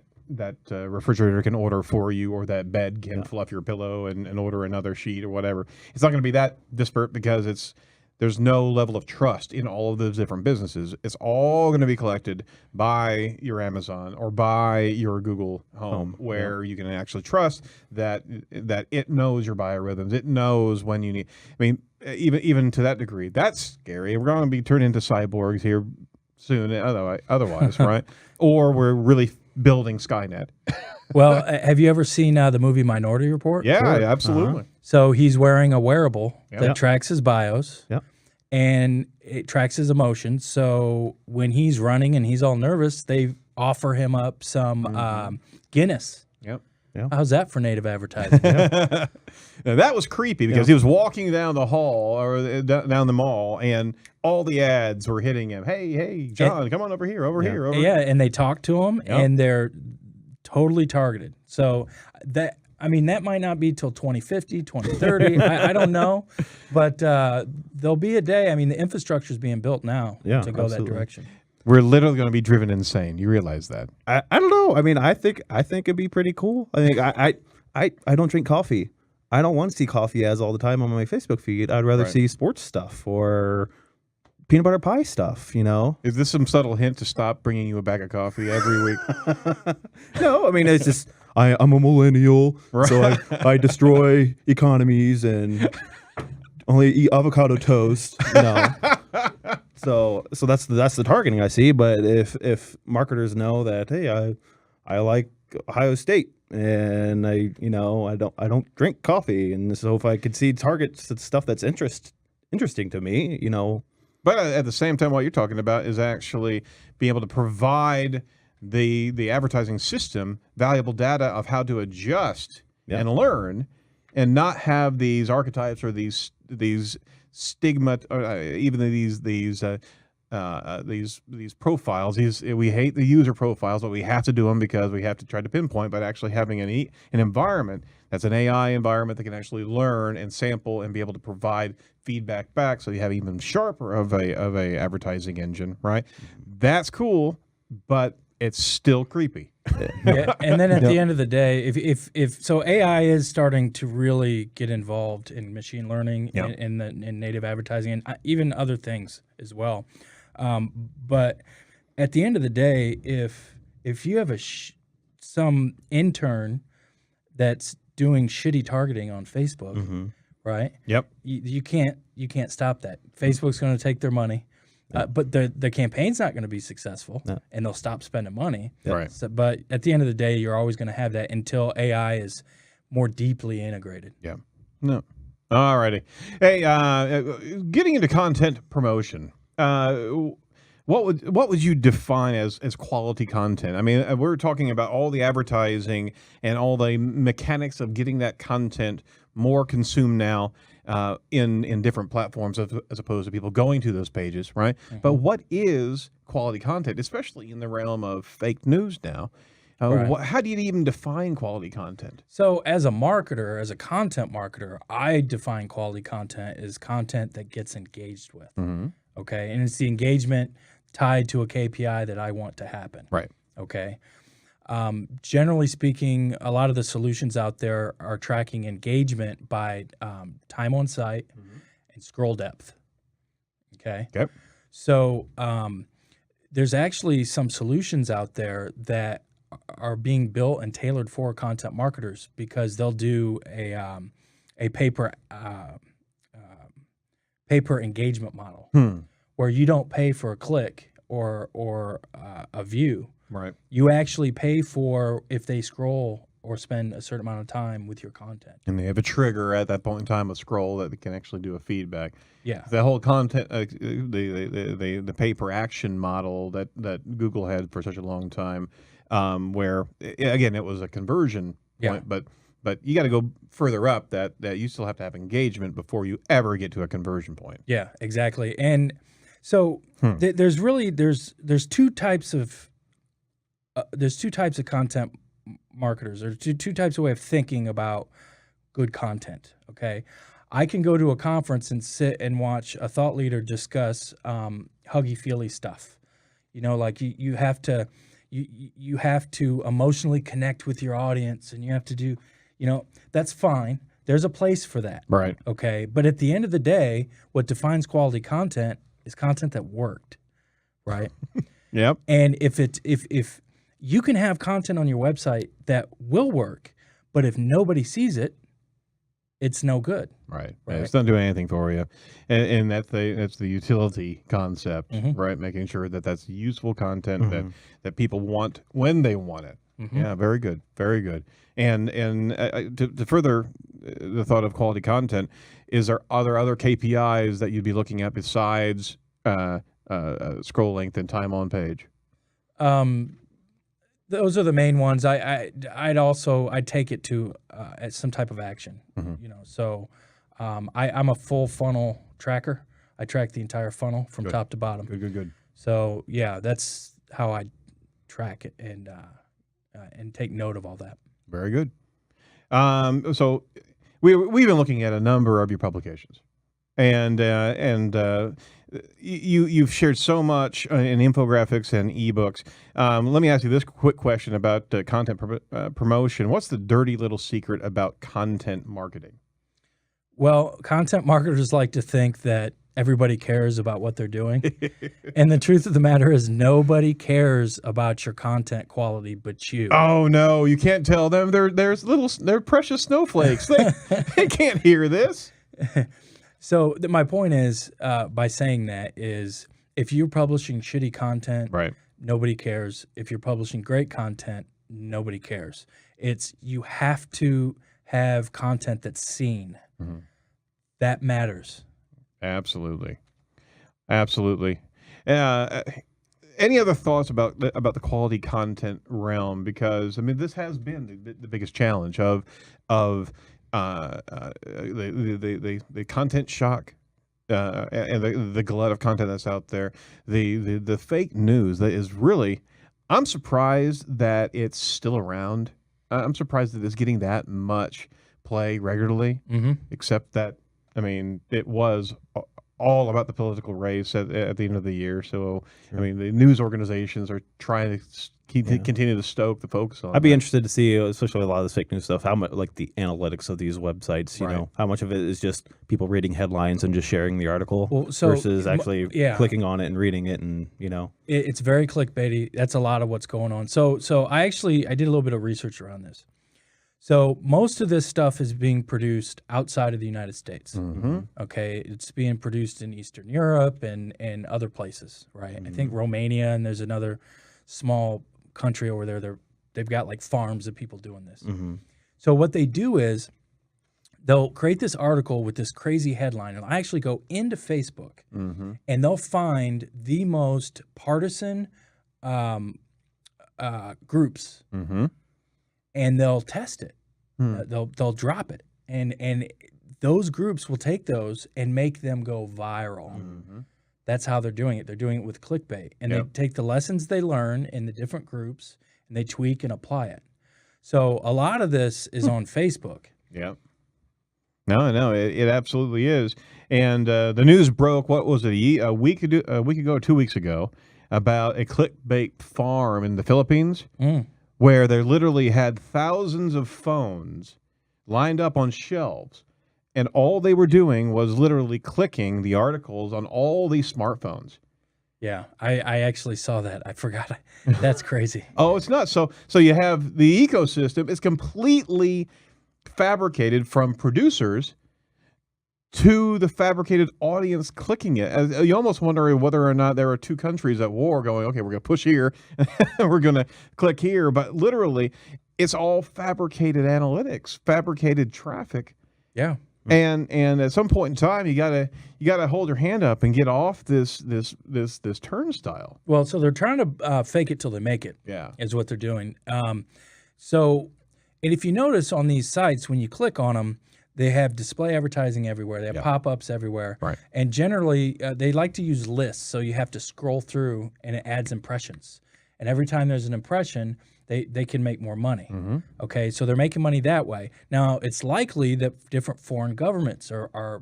refrigerator can order for you, or that bed can fluff your pillow and order another sheet or whatever. It's not going to be that disparate because there's no level of trust in all of those different businesses. It's all going to be collected by your Amazon or by your Google Home, where you can actually trust that it knows your biorhythms. It knows when you need. I mean, even to that degree, that's scary. We're going to be turned into cyborgs here soon. Otherwise, right? Or we're really building Skynet. Well, have you ever seen the movie Minority Report? Yeah, absolutely. So he's wearing a wearable that Yep. tracks his bios. Yep. And it tracks his emotions. So when he's running and he's all nervous, they offer him up some Guinness. Yep. How's that for native advertising? Now, that was creepy because he was walking down the hall or down the mall, and all the ads were hitting him. Hey, John, come on over here, over here. Yeah, and they talk to him, and they're totally targeted. So that might not be till 2050, 2030. I don't know, but there'll be a day. I mean, the infrastructure is being built now to go that direction. We're literally going to be driven insane. You realize that? I don't know. I mean, I think it'd be pretty cool. I think I don't drink coffee. I don't want to see coffee ads all the time on my Facebook feed. I'd rather see sports stuff or peanut butter pie stuff, you know? Is this some subtle hint to stop bringing you a bag of coffee every week? No, I mean, it's just, I'm a millennial, so I destroy economies and only eat avocado toast, you know? So that's the targeting I see. But if marketers know that, hey, I like Ohio State and I don't drink coffee, and so if I could see targets and stuff that's interesting to me, you know. But at the same time, what you're talking about is actually being able to provide the advertising system valuable data of how to adjust and learn, and not have these archetypes or these stigma, or even these profiles. We hate the user profiles, but we have to do them because we have to try to pinpoint. But actually having an environment that's an AI environment that can actually learn and sample and be able to provide feedback back, so you have even sharper of a advertising engine, right? That's cool, but it's still creepy. Yeah, and then at the end of the day, if so, AI is starting to really get involved in machine learning in native advertising, and even other things as well. But at the end of the day, if you have some intern that's doing shitty targeting on Facebook, right? Yep. You can't stop that. Facebook's going to take their money. But the campaign's not going to be successful, and they'll stop spending money. Right. So, but at the end of the day, you're always going to have that until AI is more deeply integrated. Yeah. No. All righty. Hey, getting into content promotion, what would you define as quality content? I mean, we're talking about all the advertising and all the mechanics of getting that content more consumed now in different platforms as opposed to people going to those pages, right? But what is quality content, especially in the realm of fake news now? How do you even define quality content? So as a marketer, as a content marketer, I define quality content as content that gets engaged with. Okay. And it's the engagement tied to a KPI that I want to happen. Right. Okay. Generally speaking, a lot of the solutions out there are tracking engagement by time on site and scroll depth. Okay. Okay. So there's actually some solutions out there that are being built and tailored for content marketers, because they'll do a paper engagement model where you don't pay for a click or a view. Right. You actually pay for if they scroll or spend a certain amount of time with your content. And they have a trigger at that point in time, a scroll that can actually do a feedback. Yeah. The whole content, the pay per action model that Google had for such a long time, where again it was a conversion point, but you got to go further up. That you still have to have engagement before you ever get to a conversion point. Yeah, exactly. And so there's really there's two types of content marketers, or two types of way of thinking about good content. Okay, I can go to a conference and sit and watch a thought leader discuss huggy feely stuff. You know, like you have to you have to emotionally connect with your audience, and you have to do, that's fine. There's a place for that. Right. Okay. But at the end of the day, what defines quality content is content that worked. Right. Yep. And if you can have content on your website that will work, but if nobody sees it, it's no good. Right. Right. It's not doing anything for you. And that's the utility concept, Mm-hmm. right? Making sure that that's useful content that people want when they want it. Mm-hmm. Yeah, very good. Very good. And to further the thought of quality content, are there other KPIs that you'd be looking at besides scroll length and time on page? Those are the main ones. I'd take it to as some type of action. So I'm a full funnel tracker. I track the entire funnel from top to bottom. Good. So yeah, that's how I track it and take note of all that. Very good. So we've been looking at a number of your publications, and you've shared so much in infographics and ebooks. Let me ask you this quick question about content promotion. What's the dirty little secret about content marketing? Well, content marketers like to think that everybody cares about what they're doing. And the truth of the matter is nobody cares about your content quality but you. Oh no, you can't tell them. They're precious snowflakes. They can't hear this. So my point is, by saying that is, if you're publishing shitty content, Right. nobody cares. If you're publishing great content, nobody cares. You have to have content that's seen. Mm-hmm. That matters. Absolutely. Any other thoughts about the quality content realm? Because I mean, this has been the biggest challenge of the content shock and the glut of content that's out there. The fake news that is really. I'm surprised that it's still around. I'm surprised that it's getting that much play regularly. Mm-hmm. Except that, I mean, it was all about the political race at the end of the year. So, I mean, the news organizations are trying to continue to stoke the focus on. I'd be interested to see, especially a lot of this fake news stuff, how much, like the analytics of these websites, you know, how much of it is just people reading headlines and just sharing the article versus actually clicking on it and reading it, and it's very clickbaity. That's a lot of what's going on. So I did a little bit of research around this. So most of this stuff is being produced outside of the United States. Mm-hmm. Okay, it's being produced in Eastern Europe and other places, right? Mm-hmm. I think Romania, and there's another small country over there. They've got like farms of people doing this. Mm-hmm. So what they do is they'll create this article with this crazy headline, and I actually go into Facebook Mm-hmm. and they'll find the most partisan groups. Mm-hmm. And they'll test it. They'll drop it, and those groups will take those and make them go viral. Mm-hmm. That's how they're doing it. They're doing it with clickbait, and they take the lessons they learn in the different groups and they tweak and apply it. So a lot of this is on Facebook. Yeah. No, it absolutely is. And the news broke. What was it? A week ago, 2 weeks ago, about a clickbait farm in the Philippines. Where they literally had thousands of phones lined up on shelves, and all they were doing was literally clicking the articles on all these smartphones. Yeah, I actually saw that. I forgot. That's crazy. Oh, it's not. So you have the ecosystem. It's completely fabricated from producers to the fabricated audience clicking it. You almost wonder whether or not there are two countries at war going, okay, we're going to push here, we're going to click here. But literally, it's all fabricated analytics, fabricated traffic. Yeah. And at some point in time, you gotta hold your hand up and get off this turnstile. Well, so they're trying to fake it till they make it. Yeah. Is what they're doing. So, and if you notice on these sites, when you click on them, they have display advertising everywhere. They have pop-ups everywhere. Right. And generally, they like to use lists, so you have to scroll through, and it adds impressions. And every time there's an impression, they can make more money. Okay, so they're making money that way. Now, it's likely that different foreign governments are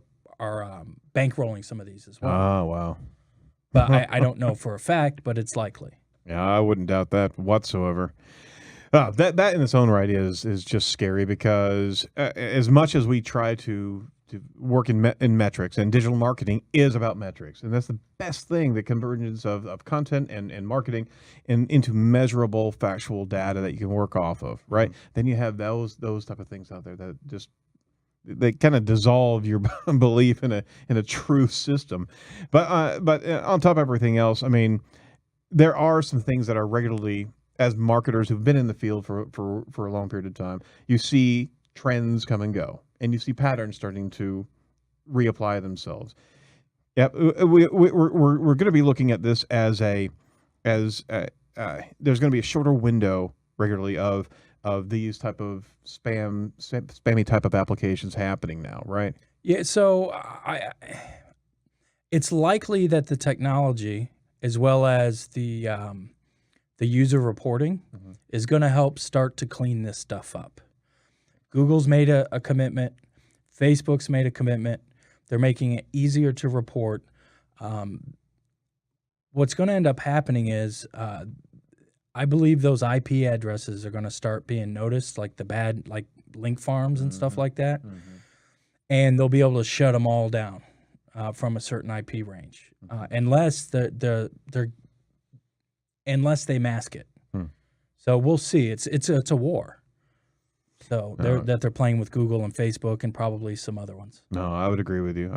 bankrolling some of these as well. Oh, wow. But I don't know for a fact, but it's likely. Yeah, I wouldn't doubt that whatsoever. That in its own right is just scary because as much as we try to work in metrics, and digital marketing is about metrics, and that's the best thing, the convergence of content and marketing into measurable factual data that you can work off of, right? Then you have those type of things out there that just they kind of dissolve your belief in a true system. But on top of everything else, I mean, there are some things that are regularly, as marketers who've been in the field for a long period of time, you see trends come and go, and you see patterns starting to reapply themselves. Yeah, we're going to be looking at this as there's going to be a shorter window regularly of these type of spammy type of applications happening now, right? Yeah, so it's likely that the technology, as well as the user reporting, is going to help start to clean this stuff up. Google's made a commitment. Facebook's made a commitment. They're making it easier to report. What's going to end up happening is I believe those IP addresses are going to start being noticed, like the bad, like link farms and stuff like that. And they'll be able to shut them all down from a certain IP range, unless unless they mask it. So we'll see. It's a war. So they're playing with Google and Facebook and probably some other ones. No, I would agree with you.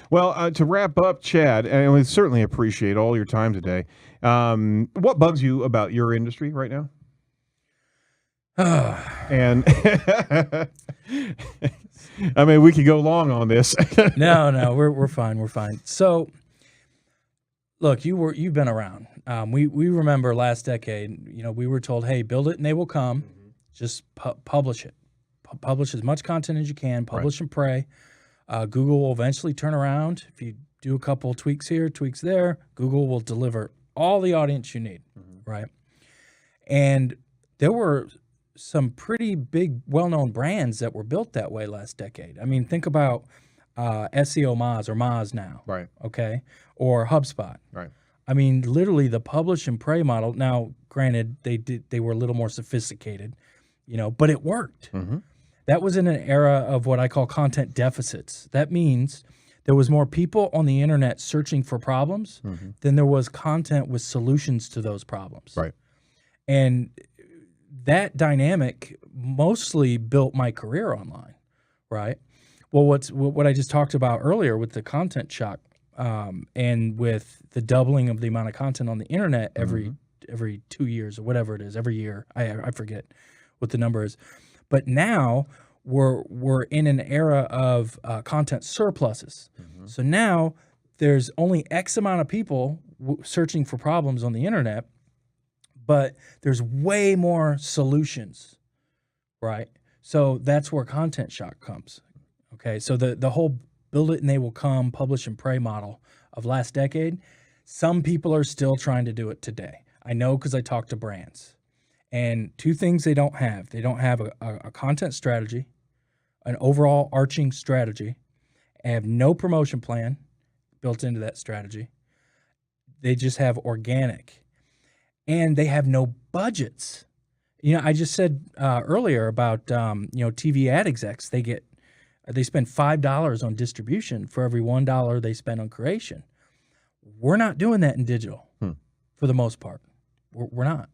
Well, to wrap up, Chad, and we certainly appreciate all your time today. What bugs you about your industry right now? And I mean, we could go long on this. No, we're fine. We're fine. So, look, you've been around. We remember last decade. You know, we were told, hey, build it and they will come. Just publish it. Publish as much content as you can. Publish and pray. Google will eventually turn around. If you do a couple tweaks here, tweaks there, Google will deliver all the audience you need, right? And there were some pretty big, well-known brands that were built that way last decade. I mean, think about SEO Moz or Moz now, Right. okay, or HubSpot. Right. I mean, literally the publish and pray model. Now, granted, they were a little more sophisticated, you know, but it worked. That was in an era of what I call content deficits. That means there was more people on the internet searching for problems than there was content with solutions to those problems. Right. And that dynamic mostly built my career online, right? Well, what I just talked about earlier with the content shock, and with the doubling of the amount of content on the internet every 2 years or whatever it is, every year, I forget what the number is, but now we're in an era of content surpluses. So now there's only X amount of people searching for problems on the internet, but there's way more solutions, right? So that's where content shock comes. Okay, so the whole build it and they will come, publish and pray model of last decade, some people are still trying to do it today. I know because I talk to brands. And two things they don't have. They don't have a content strategy, an overall arching strategy, and have no promotion plan built into that strategy. They just have organic. And they have no budgets. You know, I just said earlier about, TV ad execs, they spend $5 on distribution for every $1 they spend on creation. We're not doing that in digital for the most part. We're not.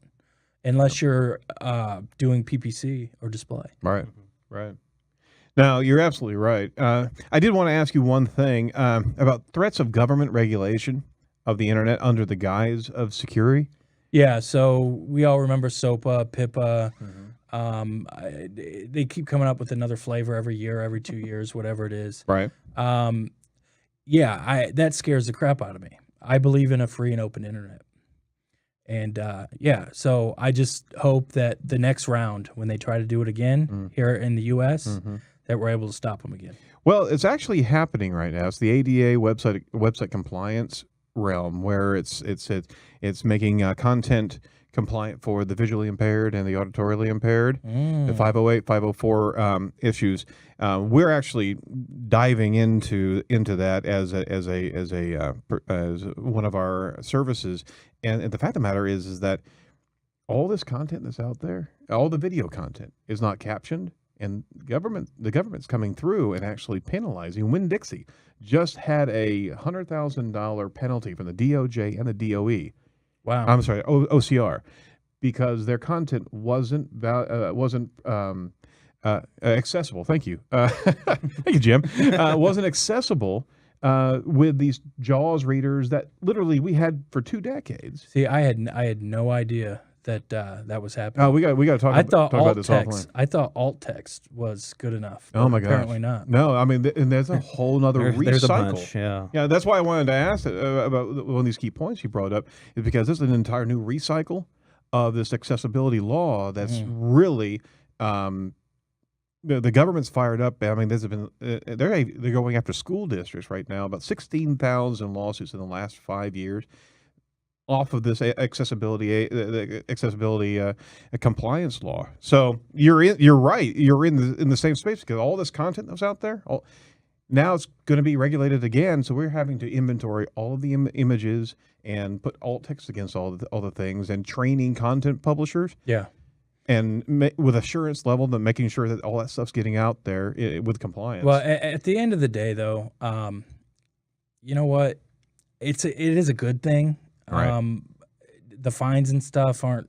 Unless you're doing PPC or display. Right. Now, you're absolutely right. I did want to ask you one thing about threats of government regulation of the internet under the guise of security. Yeah, so we all remember SOPA, PIPA, They keep coming up with another flavor every year, every 2 years, whatever it is. Right. That scares the crap out of me. I believe in a free and open internet. And so I just hope that the next round, when they try to do it again here in the U.S., that we're able to stop them again. Well, it's actually happening right now. It's the ADA website compliance realm, where it's making content compliant for the visually impaired and the auditorily impaired, the 508, 504 issues. We're actually diving into that as one of our services. And the fact of the matter is that all this content that's out there, all the video content, is not captioned, and the government's coming through and actually penalizing. Winn-Dixie just had a $100,000 penalty from the DOJ and the DOE. Wow. I'm sorry, OCR, because their content wasn't accessible. Thank you. Thank you, Jim. Wasn't accessible with these JAWS readers that literally we had for 2 decades. See, I had no idea that that was happening. We got to talk about this offline. I thought alt text was good enough. Oh my gosh. Apparently not. No, I mean, and there's a whole nother recycle. There's a bunch, yeah. Yeah, that's why I wanted to ask about one of these key points you brought up, is because this is an entire new recycle of this accessibility law that's really the government's fired up. I mean, there's been they're going after school districts right now, about 16,000 lawsuits in the last 5 years off of this accessibility compliance law. So you're right. You're in the same space, because all this content that's out there, now it's going to be regulated again. So we're having to inventory all of the images and put alt text against all the things, and training content publishers. Yeah. And with assurance level, that making sure that all that stuff's getting out there with compliance. Well, at the end of the day, though, you know what? It is a good thing. Right. The fines and stuff aren't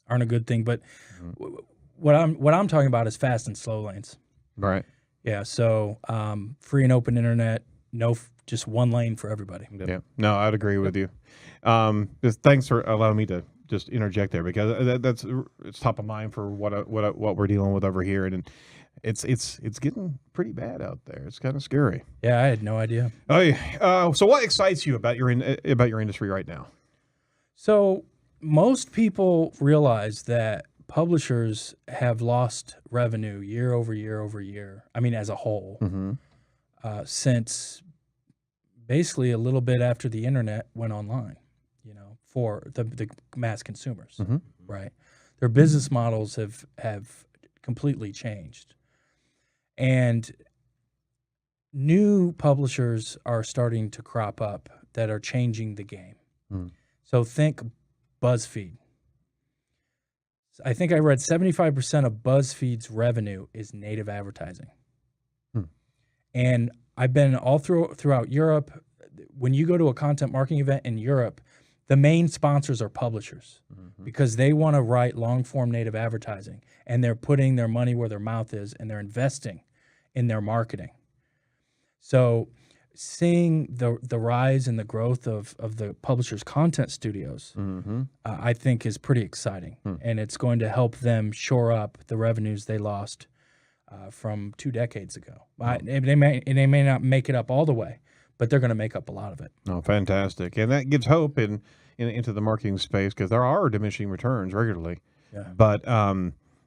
a good thing, but what I'm talking about is fast and slow lanes. Right. Yeah. So free and open internet, just one lane for everybody. Yeah. No, I'd agree with you. Thanks for allowing me to just interject there, because it's top of mind for what we're dealing with over here, and it's getting pretty bad out there. It's kind of scary. Yeah, I had no idea. Oh, yeah. So what excites you about your industry right now? So most people realize that publishers have lost revenue year over year over year. I mean, as a whole, since basically a little bit after the internet went online. For the mass consumers, right? Their business models have completely changed. And new publishers are starting to crop up that are changing the game. So think BuzzFeed. I think I read 75% of BuzzFeed's revenue is native advertising. And I've been all throughout Europe. When you go to a content marketing event in Europe, the main sponsors are publishers, because they want to write long-form native advertising, and they're putting their money where their mouth is, and they're investing in their marketing. So seeing the rise and the growth of the publishers' content studios, I think is pretty exciting, and it's going to help them shore up the revenues they lost from 2 decades ago. They may not make it up all the way, but they're going to make up a lot of it. Oh, fantastic. And that gives hope into the marketing space, because there are diminishing returns regularly. Yeah. But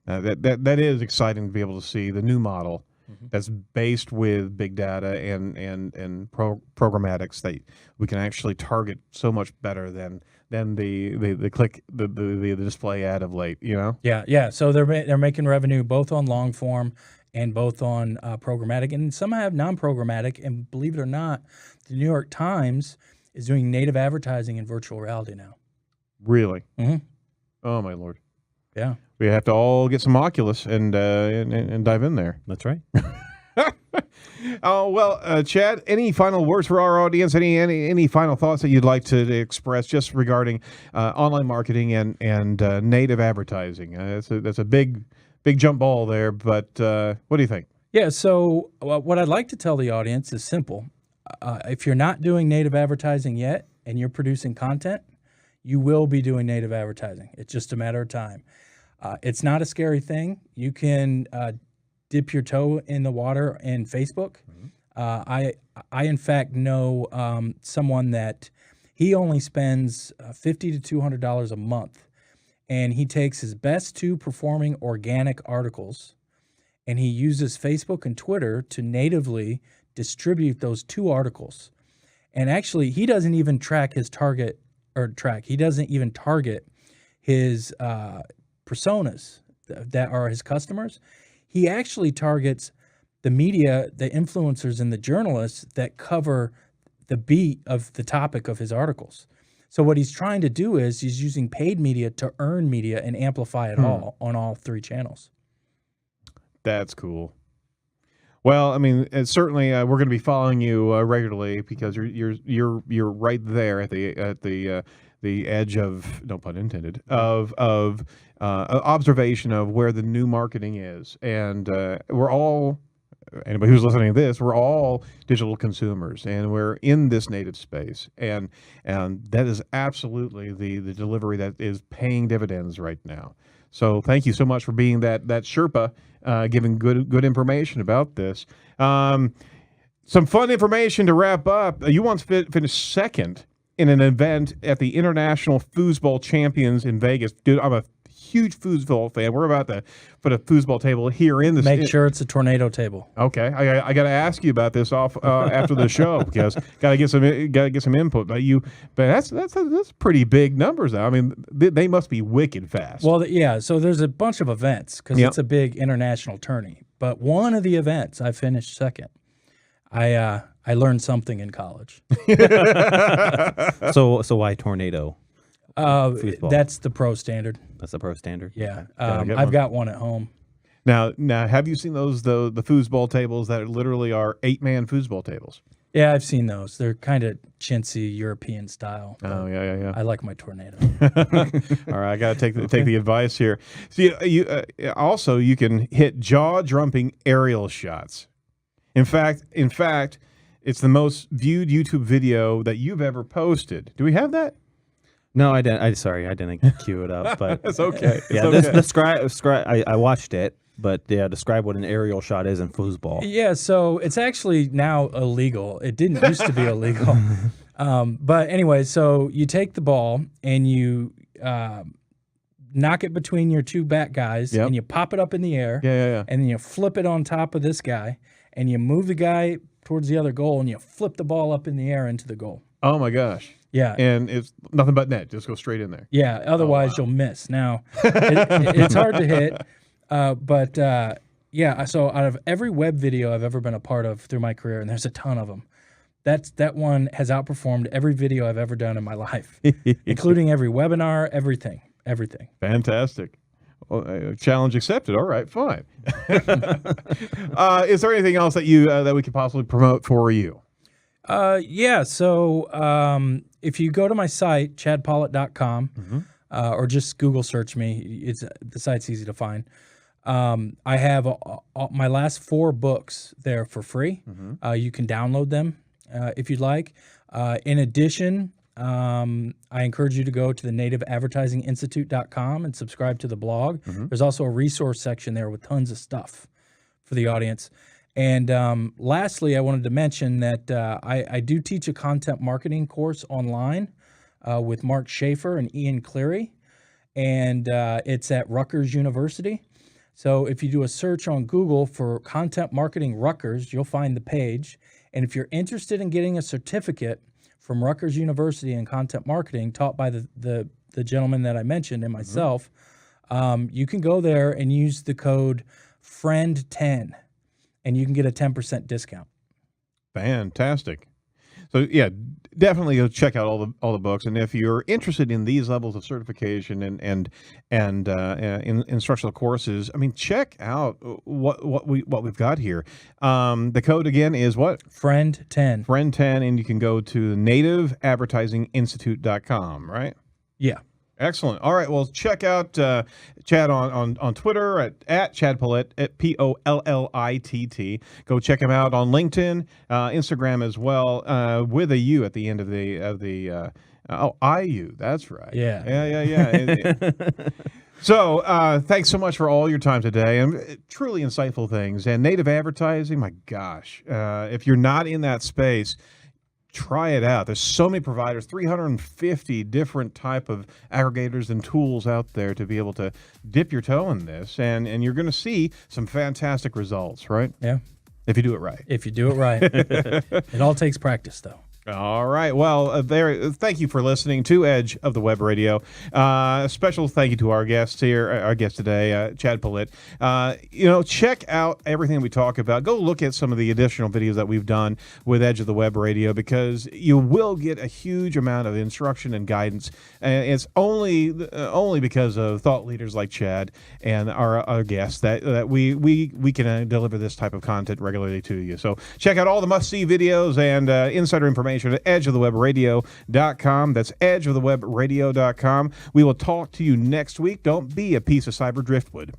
that is exciting to be able to see the new model that's based with big data and programmatics, that we can actually target so much better than the display ad of late, Yeah. So they're making revenue both on long form and both on programmatic, and some have non-programmatic. And believe it or not, the New York Times is doing native advertising in virtual reality now. Really? Oh my Lord! Yeah, we have to all get some Oculus and dive in there. That's right. Oh well, Chad, any final words for our audience? Any final thoughts that you'd like to express just regarding online marketing and native advertising? That's a big jump ball there, but what do you think? Yeah, so what I'd like to tell the audience is simple. If you're not doing native advertising yet and you're producing content, you will be doing native advertising. It's just a matter of time. It's not a scary thing. You can dip your toe in the water in Facebook. I in fact know someone that he only spends $50 to $200 a month, and he takes his best 2 performing organic articles, and he uses Facebook and Twitter to natively distribute those 2 articles. And actually, he doesn't even track his target he doesn't even target his personas that are his customers. He actually targets the media, the influencers, and the journalists that cover the beat of the topic of his articles. So what he's trying to do is he's using paid media to earn media and amplify it all on all 3 channels. That's cool. Well, I mean, certainly we're going to be following you regularly because you're right there at the edge of, no pun intended, of observation of where the new marketing is, and we're all, anybody who's listening to this, we're all digital consumers, and we're in this native space, and that is absolutely the delivery that is paying dividends right now. So thank you so much for being that Sherpa, giving good information about this. Some fun information to wrap up. You once finished second in an event at the International Foosball Champions in Vegas. Dude, I'm a huge foosball fan. We're about to put a foosball table here in this. Make sure it's a tornado table. Okay, I got to ask you about this off after the show because got to get some input. But that's pretty big numbers now. I mean, they must be wicked fast. Well, yeah. So there's a bunch of events because it's a big international tourney. But one of the events, I finished second. I learned something in college. So why tornado? Foosball. That's the pro standard. That's the pro standard. Yeah, I've got one at home. Now, have you seen those the foosball tables that literally are 8-man foosball tables? Yeah, I've seen those. They're kind of chintzy European style. Oh yeah. I like my tornado. All right, I got to take the advice here. So you can hit jaw-dropping aerial shots. In fact, it's the most viewed YouTube video that you've ever posted. Do we have that? No, I didn't. Sorry, I didn't cue it up. But It's okay. Describe. I watched it, but yeah, describe what an aerial shot is in foosball. Yeah, so it's actually now illegal. It didn't used to be illegal. But anyway, so you take the ball and you knock it between your 2 back guys, and you pop it up in the air. Yeah. And then you flip it on top of this guy, and you move the guy towards the other goal, and you flip the ball up in the air into the goal. Oh my gosh. Yeah. And it's nothing but net. Just go straight in there. Yeah, otherwise you'll miss. Now, it's hard to hit, but yeah, so out of every web video I've ever been a part of through my career, and there's a ton of them, that one has outperformed every video I've ever done in my life, including every webinar, everything. Fantastic. Well, challenge accepted. All right, fine. Is there anything else that we could possibly promote for you? Yeah, so if you go to my site, chadpollitt.com, or just Google search me, the site's easy to find. I have my last 4 books there for free. You can download them if you'd like. In addition, I encourage you to go to the nativeadvertisinginstitute.com and subscribe to the blog. There's also a resource section there with tons of stuff for the audience. And lastly, I wanted to mention that I do teach a content marketing course online with Mark Schaefer and Ian Cleary, and it's at Rutgers University. So if you do a search on Google for content marketing Rutgers, you'll find the page. And if you're interested in getting a certificate from Rutgers University in content marketing taught by the gentleman that I mentioned and myself, you can go there and use the code FRIEND10. And you can get a 10% discount. Fantastic. So yeah, definitely go check out all the books. And if you're interested in these levels of certification and instructional courses, I mean, check out what we've got here. The code again is what? FRIEND10. FRIEND10, and you can go to nativeadvertisinginstitute.com, right? Yeah. Excellent. All right. Well, check out Chad on Twitter at Chad Pollitt at Pollitt. Go check him out on LinkedIn, Instagram as well, with a U at the end of the IU. That's right. Yeah. Yeah. So, thanks so much for all your time today, and truly insightful things. And native advertising, my gosh, if you're not in that space, try it out. There's so many providers, 350 different type of aggregators and tools out there to be able to dip your toe in this, and you're going to see some fantastic results, right? Yeah. If you do it right. If you do it right. It all takes practice, though. All right. Well, thank you for listening to Edge of the Web Radio. A special thank you to our guest here, our guest today, Chad Pollitt. Check out everything we talk about. Go look at some of the additional videos that we've done with Edge of the Web Radio, because you will get a huge amount of instruction and guidance. And it's only because of thought leaders like Chad and our guests that we can deliver this type of content regularly to you. So check out all the must-see videos and insider information at edgeofthewebradio.com. That's edgeofthewebradio.com. We will talk to you next week. Don't be a piece of cyber driftwood.